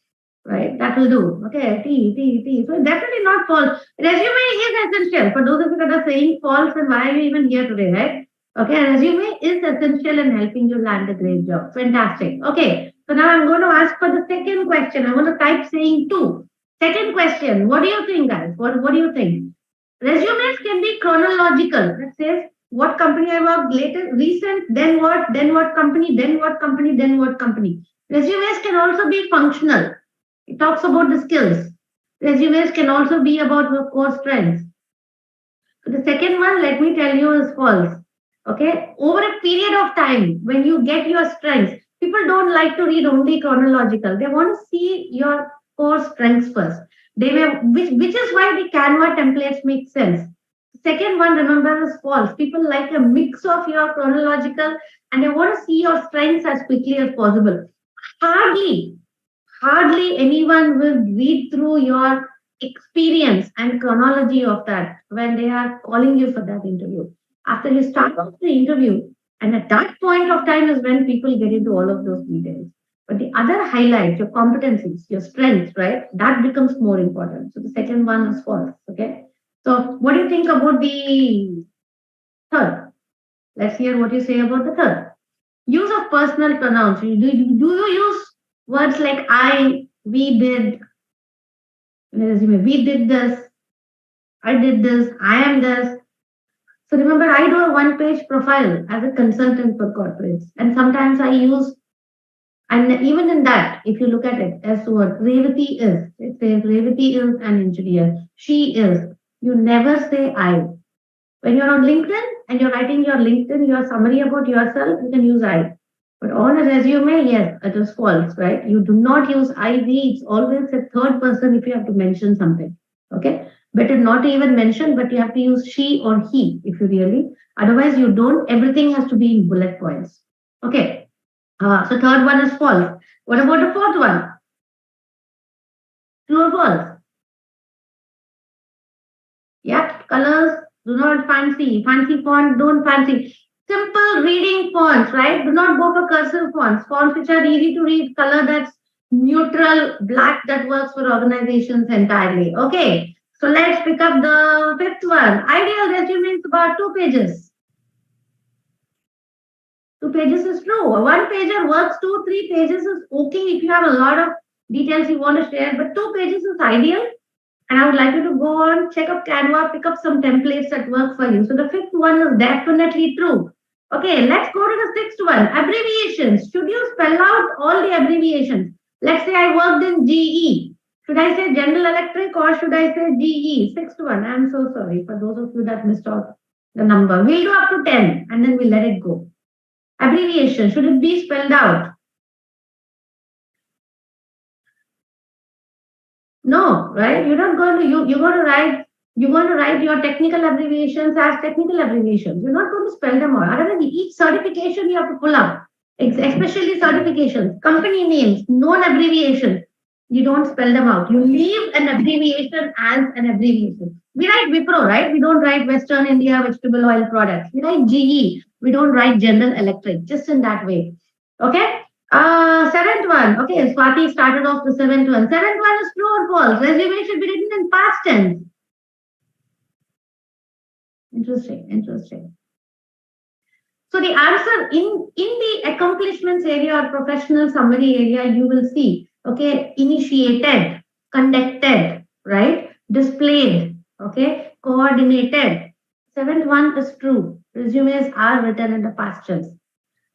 Right, that will do. Okay, T. So definitely not false. Resume is essential. For those of you that are saying false, then why are you even here today, right? Okay, resume is essential in helping you land a great job. Fantastic. Okay, so now I'm going to ask for the second question. I'm going to type saying 2. Second question, what do you think, guys? What do you think? Resumes can be chronological. That says what company I worked later, recent, then what company, then what company, then what company. Resumes can also be functional. It talks about the skills. Resumes can also be about your core strengths. So the second one, let me tell you, is false. Okay, over a period of time, when you get your strengths, people don't like to read only chronological. They want to see your core strengths first. They may, which is why the Canva templates make sense. Second one, remember, is false. People like a mix of your chronological and they want to see your strengths as quickly as possible. Hardly anyone will read through your experience and chronology of that when they are calling you for that interview. After you start off the interview, and at that point of time is when people get into all of those details. But the other highlights, your competencies, your strengths, right? That becomes more important. So the second one is false. Okay. So what do you think about the third? Let's hear what you say about the third. Use of personal pronouns. Do you use words like I, we did, we did this, I did this, I am this. So remember, I do a one-page profile as a consultant for corporates. And sometimes I use, and even in that, if you look at it as what Revathi is, it says Revathi is an engineer. She is. You never say I. When you're on LinkedIn and you're writing your summary about yourself, you can use I. But on a resume, yes, it is false, right? You do not use I, we. It's always a third person if you have to mention something. Okay? Better not to even mention, but you have to use she or he if you really. Otherwise, you don't. Everything has to be in bullet points. Okay. So third one is false. What about the fourth one? True or false? Yeah, colors, do not fancy. Fancy font, don't fancy. Simple reading fonts, right? Do not go for cursive fonts. Fonts which are easy to read, color that's neutral, black that works for organizations entirely. Okay, so let's pick up the fifth one. Ideal resume is about 2 pages. 2 pages is true. One pager works, 2-3 pages is okay if you have a lot of details you want to share, but 2 pages is ideal. And I would like you to go on, check up Canva, pick up some templates that work for you. So the fifth one is definitely true. Okay, let's go to the sixth one. Abbreviations. Should you spell out all the abbreviations? Let's say I worked in GE. Should I say General Electric or should I say GE? Sixth one. I'm so sorry for those of you that missed out the number. We'll do up to 10 and then we'll let it go. Abbreviation. Should it be spelled out? No, right? You're not going to you're going to write your technical abbreviations as technical abbreviations. You're not going to spell them out. Otherwise, each certification you have to pull up, especially certifications, company names, known abbreviations. You don't spell them out. You leave an abbreviation as an abbreviation. We write Wipro, right? We don't write Western India Vegetable Oil Products. We write GE. We don't write General Electric. Just in that way. Okay? Seventh one. Okay, Swati started off the seventh one. Seventh one is true or false. Resume should be written in past tense. Interesting. So the answer in the accomplishments area or professional summary area, you will see, okay, initiated, conducted, right, displayed, okay, coordinated. Seventh one is true. Resumes are written in the past tense.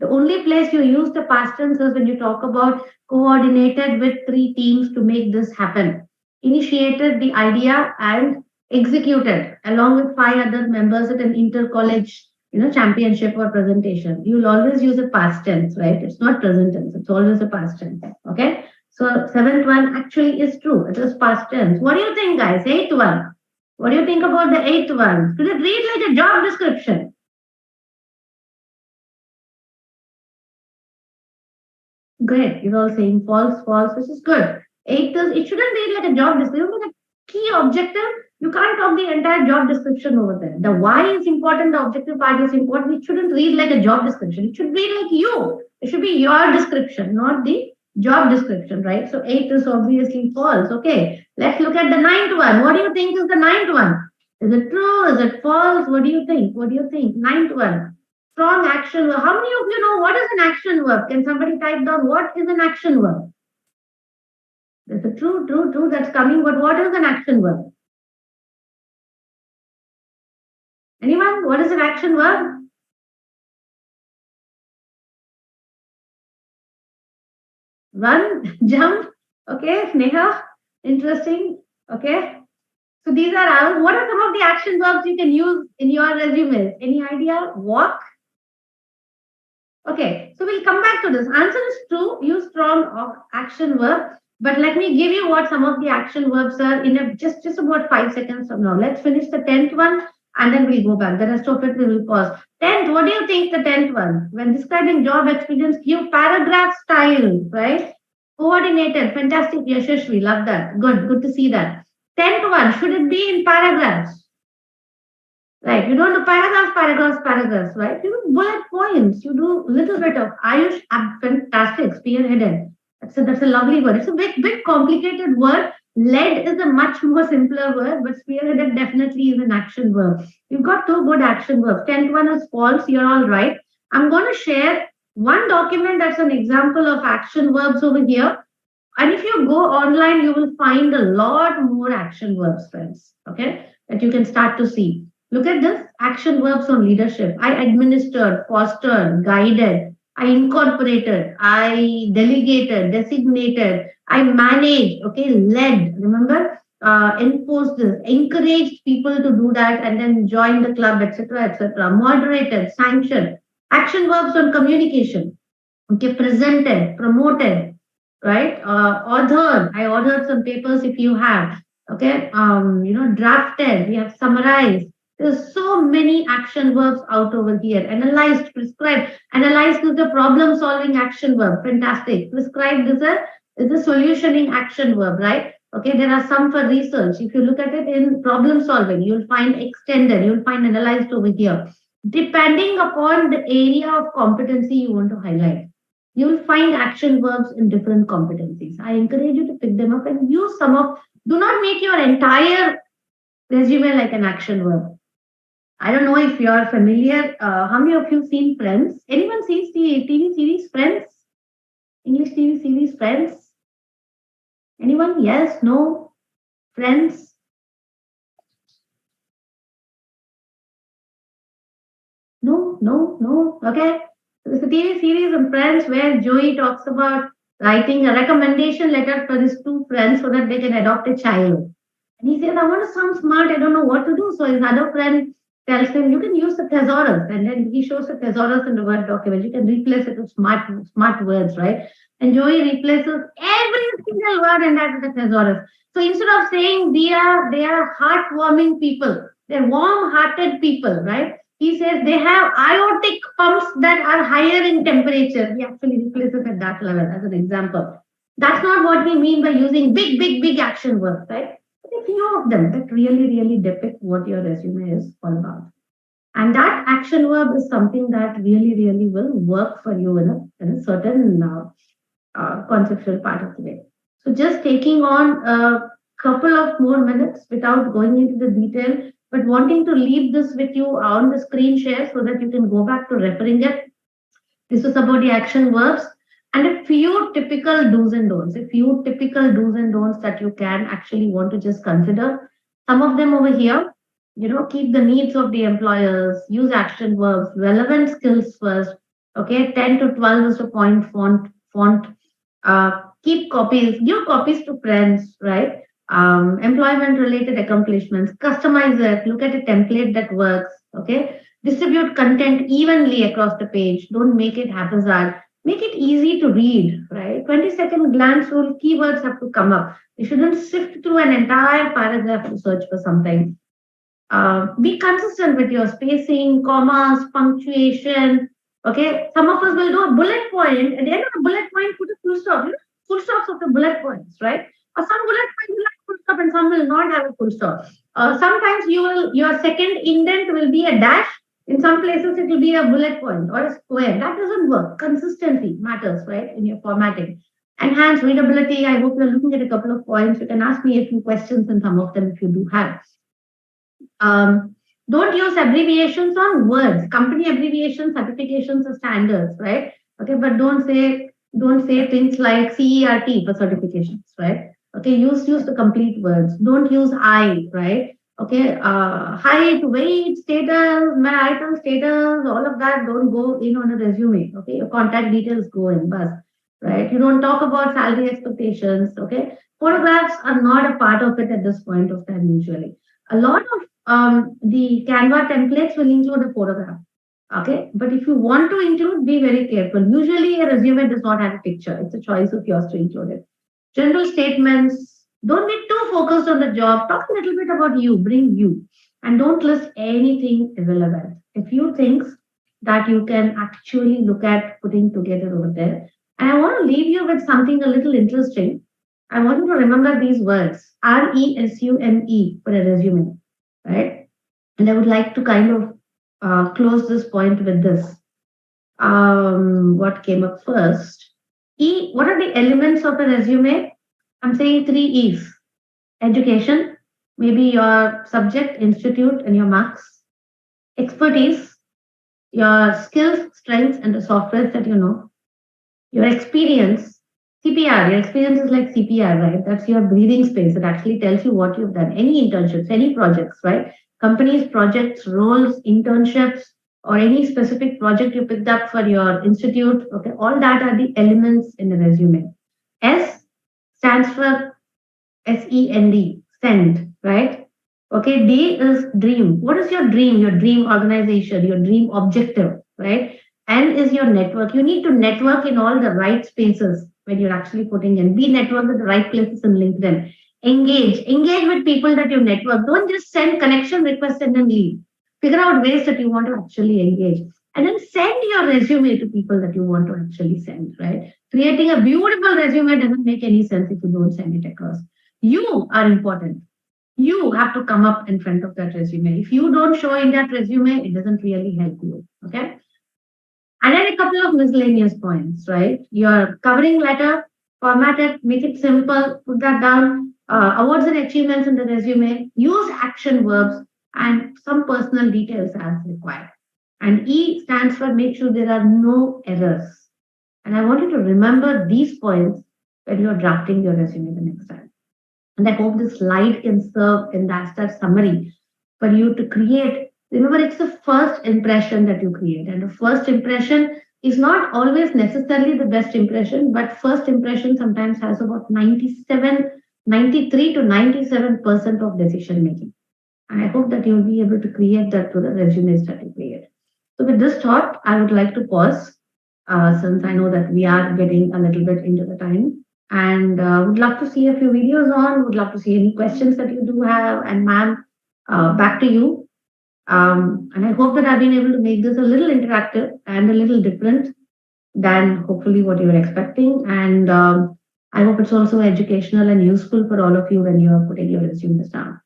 The only place you use the past tense is when you talk about coordinated with 3 teams to make this happen. Initiated the idea and executed along with 5 other members at an inter-college, championship or presentation. You'll always use a past tense, right? It's not present tense. It's always a past tense. Okay. So seventh one actually is true. It is past tense. What do you think, guys? Eighth one. What do you think about the eighth one? Should it read like a job description? Great. You're all saying false, which is good. Eighth is, it shouldn't read like a job description, but a key objective. You can't talk the entire job description over there. The why is important, the objective part is important. It shouldn't read like a job description. It should read like you. It should be your description, not the job description, right? So eighth is obviously false. Okay. Let's look at the ninth one. What do you think is the ninth one? Is it true? Is it false? What do you think? Ninth one. Strong action verb. How many of you know what is an action verb? Can somebody type down what is an action verb? There's a true that's coming, but what is an action verb? Anyone? What is an action verb? Run, jump. Okay, Sneha. Interesting. Okay. So these are ours. What are some of the action verbs you can use in your resumes? Any idea? Walk. Okay, so we'll come back to this. Answer is true. Use strong action verb. But let me give you what some of the action verbs are in just about 5 seconds from now. Let's finish the 10th one and then we'll go back. The rest of it we will pause. 10th, what do you think the 10th one? When describing job experience, give paragraph style, right? Coordinated, fantastic, Yashashvi, love that. Good to see that. 10th one, should it be in paragraphs? Right, you don't do paragraphs, right? You do bullet points. You do a little bit of Ayush, fantastic, spearheaded. That's a lovely word. It's a bit complicated word. Led is a much more simpler word, but spearheaded definitely is an action verb. You've got 2 good action verbs. 10th one is false. You're all right. I'm going to share one document that's an example of action verbs over here. And if you go online, you will find a lot more action verbs, friends. Okay, that you can start to see. Look at this, action verbs on leadership. I administered, fostered, guided, I incorporated, I delegated, designated, I managed, okay, led, remember, enforced this, encouraged people to do that and then join the club, etc. Moderated, sanctioned, action verbs on communication, okay, presented, promoted, right? Authored, I authored some papers if you have, okay, drafted, we have summarized. There's so many action verbs out over here. Analyzed, prescribed. Analyzed is the problem-solving action verb. Fantastic. Prescribed is a solutioning action verb, right? Okay, there are some for research. If you look at it in problem-solving, you'll find extended, you'll find analyzed over here. Depending upon the area of competency you want to highlight, you'll find action verbs in different competencies. I encourage you to pick them up and use some of, do not make your entire resume like an action verb. I don't know if you're familiar. How many of you seen Friends? Anyone sees the TV series Friends? English TV series Friends? Anyone? Yes? No? Friends? No. Okay. There's a TV series of Friends where Joey talks about writing a recommendation letter for his 2 friends so that they can adopt a child. And he says, I want to sound smart. I don't know what to do. So his other friend tells him, you can use the thesaurus. And then he shows the thesaurus in the Word document. You can replace it with smart words, right? Enjoy replaces every single word in that thesaurus. So instead of saying they are heartwarming people, they're warm-hearted people, right? He says they have aortic pumps that are higher in temperature. He actually replaces at that level as an example. That's not what we mean by using big, big, big action words, right? A few of them that really, really depict what your resume is all about. And that action verb is something that really, really will work for you in a certain conceptual part of the way. So just taking on a couple of more minutes without going into the detail, but wanting to leave this with you on the screen share so that you can go back to referring it. This is about the action verbs and a few typical do's and don'ts, a few typical do's and don'ts that you can actually want to just consider. Some of them over here, keep the needs of the employers, use action verbs, relevant skills first. Okay, 10 to 12 is the point font. Keep copies, give copies to friends, right? Employment related accomplishments, customize it, look at a template that works. Okay, distribute content evenly across the page. Don't make it haphazard. Make it easy to read, right? 20-second glance rule, keywords have to come up. You shouldn't sift through an entire paragraph to search for something. Be consistent with your spacing, commas, punctuation. Okay, some of us will do a bullet point. At the end of the bullet point, put a full stop. Full stops of the bullet points, right? Or some bullet points will have full stop and some will not have a full stop. Sometimes your second indent will be a dash. In some places, it will be a bullet point or a square. That doesn't work. Consistency matters, right? In your formatting. Enhance readability. I hope you're looking at a couple of points. You can ask me a few questions in some of them if you do have. Don't use abbreviations on words. Company abbreviations, certifications are standards, right? Okay, but don't say things like CERT for certifications, right? Okay, use the complete words. Don't use I, right? Okay, height, weight, status, marital status, all of that don't go in on a resume. Okay, your contact details go in, bus, right? You don't talk about salary expectations. Okay, photographs are not a part of it at this point of time usually. A lot of the Canva templates will include a photograph. Okay, but if you want to include, be very careful. Usually, a resume does not have a picture. It's a choice of yours to include it. General statements. Don't be too focused on the job. Talk a little bit about you. Bring you, and don't list anything irrelevant. A few things that you can actually look at putting together over there. And I want to leave you with something a little interesting. I want you to remember these words: RESUME for a resume, right? And I would like to kind of close this point with this. What came up first? E. What are the elements of a resume? I'm saying 3 E's: education, maybe your subject, institute, and your marks; expertise, your skills, strengths, and the softwares that you know; your experience, CPR. Your experience is like CPR, right? That's your breathing space. It actually tells you what you've done. Any internships, any projects, right? Companies, projects, roles, internships, or any specific project you picked up for your institute. Okay, all that are the elements in the resume. S stands for SEND, send, right? Okay, D is dream. What is your dream? Your dream organization, your dream objective, right? N is your network. You need to network in all the right spaces when you're actually putting in. Be networked at the right places in LinkedIn. Engage with people that you network. Don't just send connection requests and then leave. Figure out ways that you want to actually engage. And then send your resume to people that you want to actually send, right? Creating a beautiful resume doesn't make any sense if you don't send it across. You are important. You have to come up in front of that resume. If you don't show in that resume, it doesn't really help you. Okay. And then a couple of miscellaneous points, right? Your covering letter, format it, make it simple, put that down. Awards and achievements in the resume, use action verbs, and some personal details as required. And E stands for make sure there are no errors. And I want you to remember these points when you're drafting your resume the next time. And I hope this slide can serve in that summary for you to create. Remember, it's the first impression that you create. And the first impression is not always necessarily the best impression, but first impression sometimes has about 93 to 97% of decision making. And I hope that you'll be able to create that through the resumes that you create. So with this thought, I would like to pause. since I know that we are getting a little bit into the time. And would love to see a few videos on, would love to see any questions that you do have. And ma'am, back to you. And I hope that I've been able to make this a little interactive and a little different than hopefully what you were expecting. And I hope it's also educational and useful for all of you when you are putting your resumes down.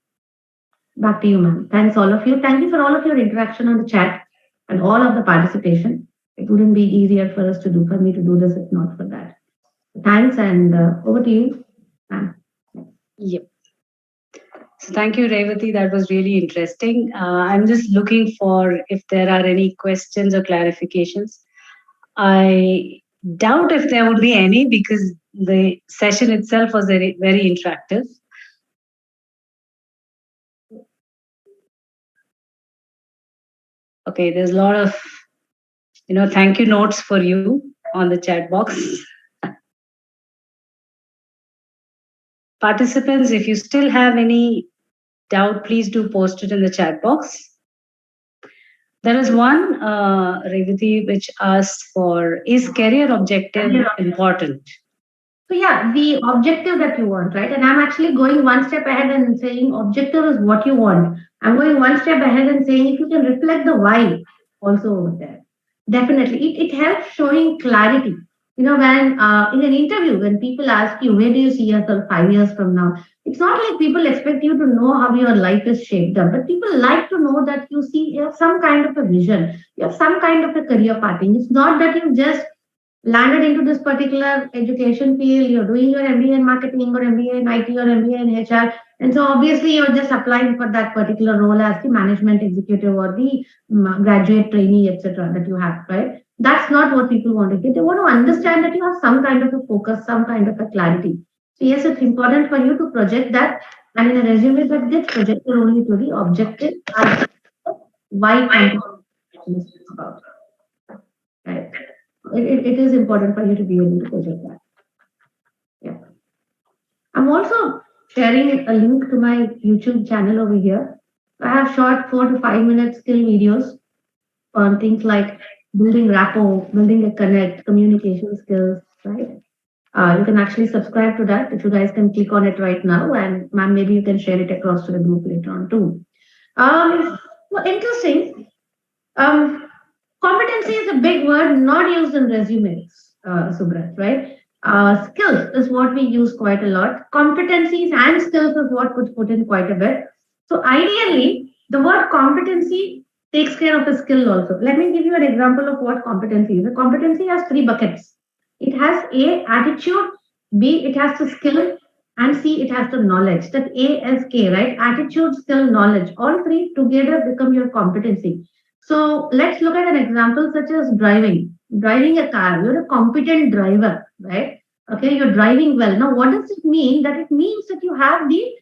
Back to you, ma'am. Thanks, all of you. Thank you for all of your interaction on the chat and all of the participation. It wouldn't be easier for us to do, for me to do this if not for that. Thanks, and over to you, ma'am.
Yep. So thank you, Revathi. That was really interesting. I'm just looking for if there are any questions or clarifications. I doubt if there would be any because the session itself was very, very interactive. Okay, there's a lot of, thank you notes for you on the chat box. Participants, if you still have any doubt, please do post it in the chat box. There is one, Revathi, which asks for, is career objective important?
So yeah, the objective that you want, right? And I'm actually going one step ahead and saying objective is what you want. I'm going one step ahead and saying if you can reflect the why also over there. Definitely. It helps showing clarity. When in an interview, when people ask you, where do you see yourself 5 years from now? It's not like people expect you to know how your life is shaped up, but people like to know that you have some kind of a vision, you have some kind of a career pathing. It's not that you just landed into this particular education field, you're doing your MBA in marketing or MBA in IT or MBA in HR. And so obviously you're just applying for that particular role as the management executive or the graduate trainee, etc. that you have, right? That's not what people want to get. They want to understand that you have some kind of a focus, some kind of a clarity. So yes, it's important for you to project that. And in a resume that gets projected only to the objective and why is about. Right. It is important for you to be able to project that. Yeah. I'm also sharing a link to my YouTube channel over here. I have short 4 to 5 minute skill videos on things like building rapport, building a connect, communication skills, right? You can actually subscribe to that if you guys can click on it right now, and ma'am, maybe you can share it across to the group later on too. Well, interesting. Competency is a big word not used in resumes, Subrat, right? Skills is what we use quite a lot. Competencies and skills is what was put in quite a bit. So ideally, the word competency takes care of the skill also. Let me give you an example of what competency is. A competency has 3 buckets. It has A, attitude, B, it has the skill, and C, it has the knowledge. That A as K, right? Attitude, skill, knowledge. All 3 together become your competency. So let's look at an example such as driving. Driving a car, you're a competent driver, right? Okay, you're driving well. Now, what does it mean? That it means that you have the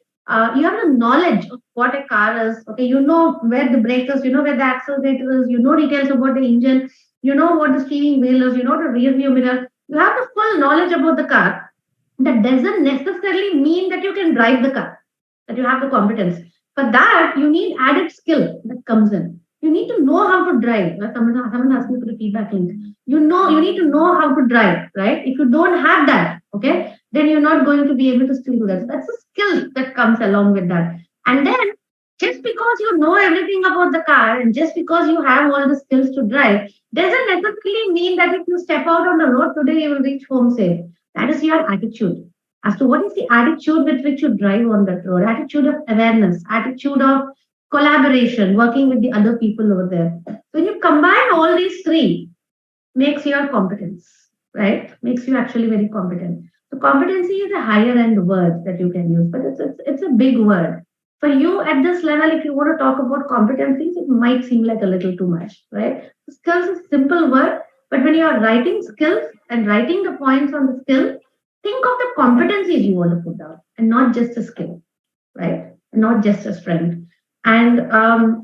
knowledge of what a car is. Okay, you know where the brake is, you know where the accelerator is, you know details about the engine, you know what the steering wheel is, you know the rear view mirror. You have the full knowledge about the car. That doesn't necessarily mean that you can drive the car, that you have the competence. For that, you need added skill that comes in. You need to know how to drive. Someone asked me for the feedback link. You need to know how to drive, right? If you don't have that, okay, then you're not going to be able to still do that. So that's a skill that comes along with that. And then just because you know everything about the car and just because you have all the skills to drive doesn't necessarily mean that if you step out on the road today, you will reach home safe. That is your attitude. As to what is the attitude with which you drive on that road, attitude of awareness, attitude of collaboration, working with the other people over there. When you combine all these 3, makes your competence, right? Makes you actually very competent. So competency is a higher end word that you can use, but it's a big word. For you at this level, if you want to talk about competencies, it might seem like a little too much, right? Skills is a simple word, but when you are writing skills and writing the points on the skill, think of the competencies you want to put down and not just a skill, right? Not just a strength. And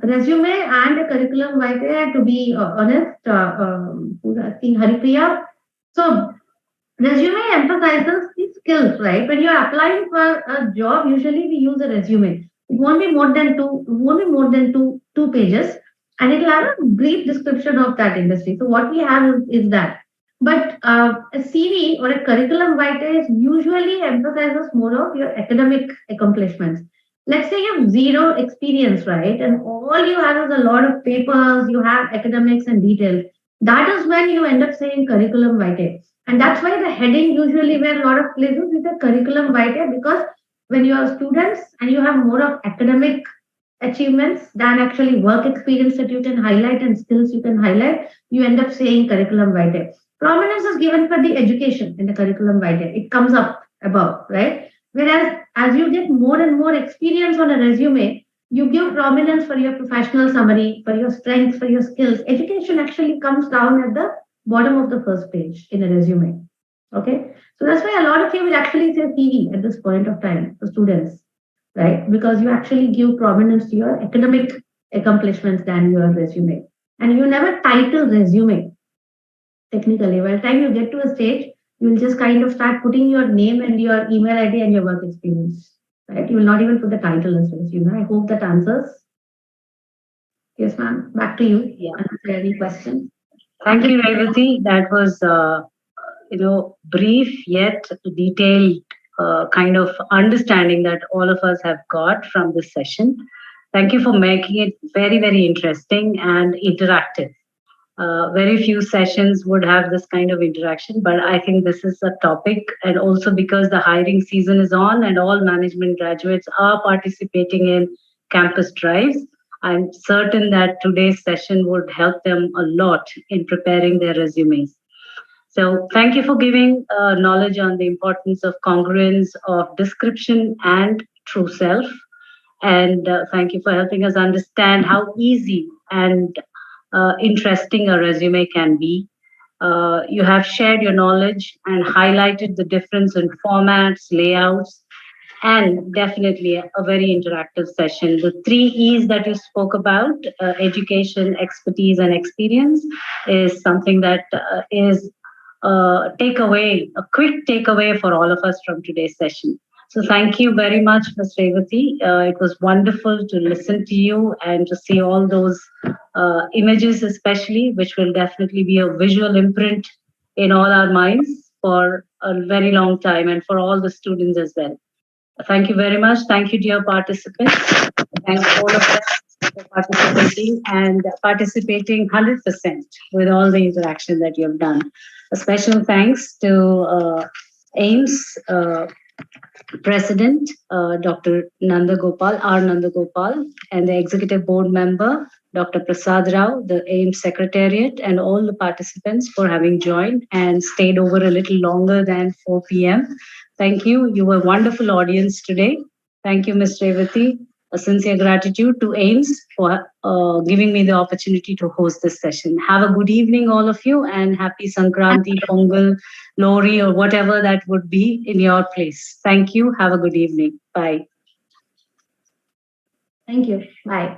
resume and a curriculum vitae, to be honest, who's asking, Haripriya. So resume emphasizes the skills, right? When you're applying for a job, usually we use a resume. It won't be more than two pages, and it'll have a brief description of that industry. So what we have is that But a CV or a curriculum vitae usually emphasizes more of your academic accomplishments. Let's say you have zero experience, right? And all you have is a lot of papers, you have academics and details. That is when you end up saying curriculum vitae. And that's why the heading usually where a lot of places is a curriculum vitae, because when you are students and you have more of academic achievements than actually work experience that you can highlight and skills you can highlight, you end up saying curriculum vitae. Prominence is given for the education in the curriculum vitae. It comes up above, right? Whereas as you get more and more experience on a resume, you give prominence for your professional summary, for your strengths, for your skills. Education actually comes down at the bottom of the first page in a resume. Okay. So that's why a lot of you will actually say CV at this point of time for students, right? Because you actually give prominence to your academic accomplishments than your resume. And you never title resume technically. By the time you get to a stage, you will just kind of start putting your name and your email ID and your work experience, right? You will not even put the title as resume. I hope that answers. Yes, ma'am. Back to you.
Yeah.
Answer any question.
Thank you, Revathi. That was, brief yet detailed kind of understanding that all of us have got from this session. Thank you for making it very, very interesting and interactive. Very few sessions would have this kind of interaction, but I think this is a topic, and also because the hiring season is on and all management graduates are participating in campus drives, I'm certain that today's session would help them a lot in preparing their resumes. So, thank you for giving knowledge on the importance of congruence of description and true self. And thank you for helping us understand how easy and interesting a resume can be. You have shared your knowledge and highlighted the difference in formats, layouts, and definitely a very interactive session. The three E's that you spoke about, education, expertise, and experience, is something that is takeaway, a quick takeaway for all of us from today's session. So thank you very much, Ms. Revathi. It was wonderful to listen to you and to see all those images, especially, which will definitely be a visual imprint in all our minds for a very long time, and for all the students as well. Thank you very much. Thank you, dear participants. Thank all of us for participating 100% with all the interaction that you have done. A special thanks to AIMS President, Dr. Nandagopal, R. Nandagopal, and the Executive Board Member, Dr. Prasad Rao, the AIMS Secretariat, and all the participants for having joined and stayed over a little longer than 4 p.m. Thank you. You were a wonderful audience today. Thank you, Ms. Revathi. A sincere gratitude to AIMS for giving me the opportunity to host this session. Have a good evening, all of you, and happy Sankranti, Pongal, Lori, or whatever that would be in your place. Thank you. Have a good evening. Bye.
Thank you. Bye.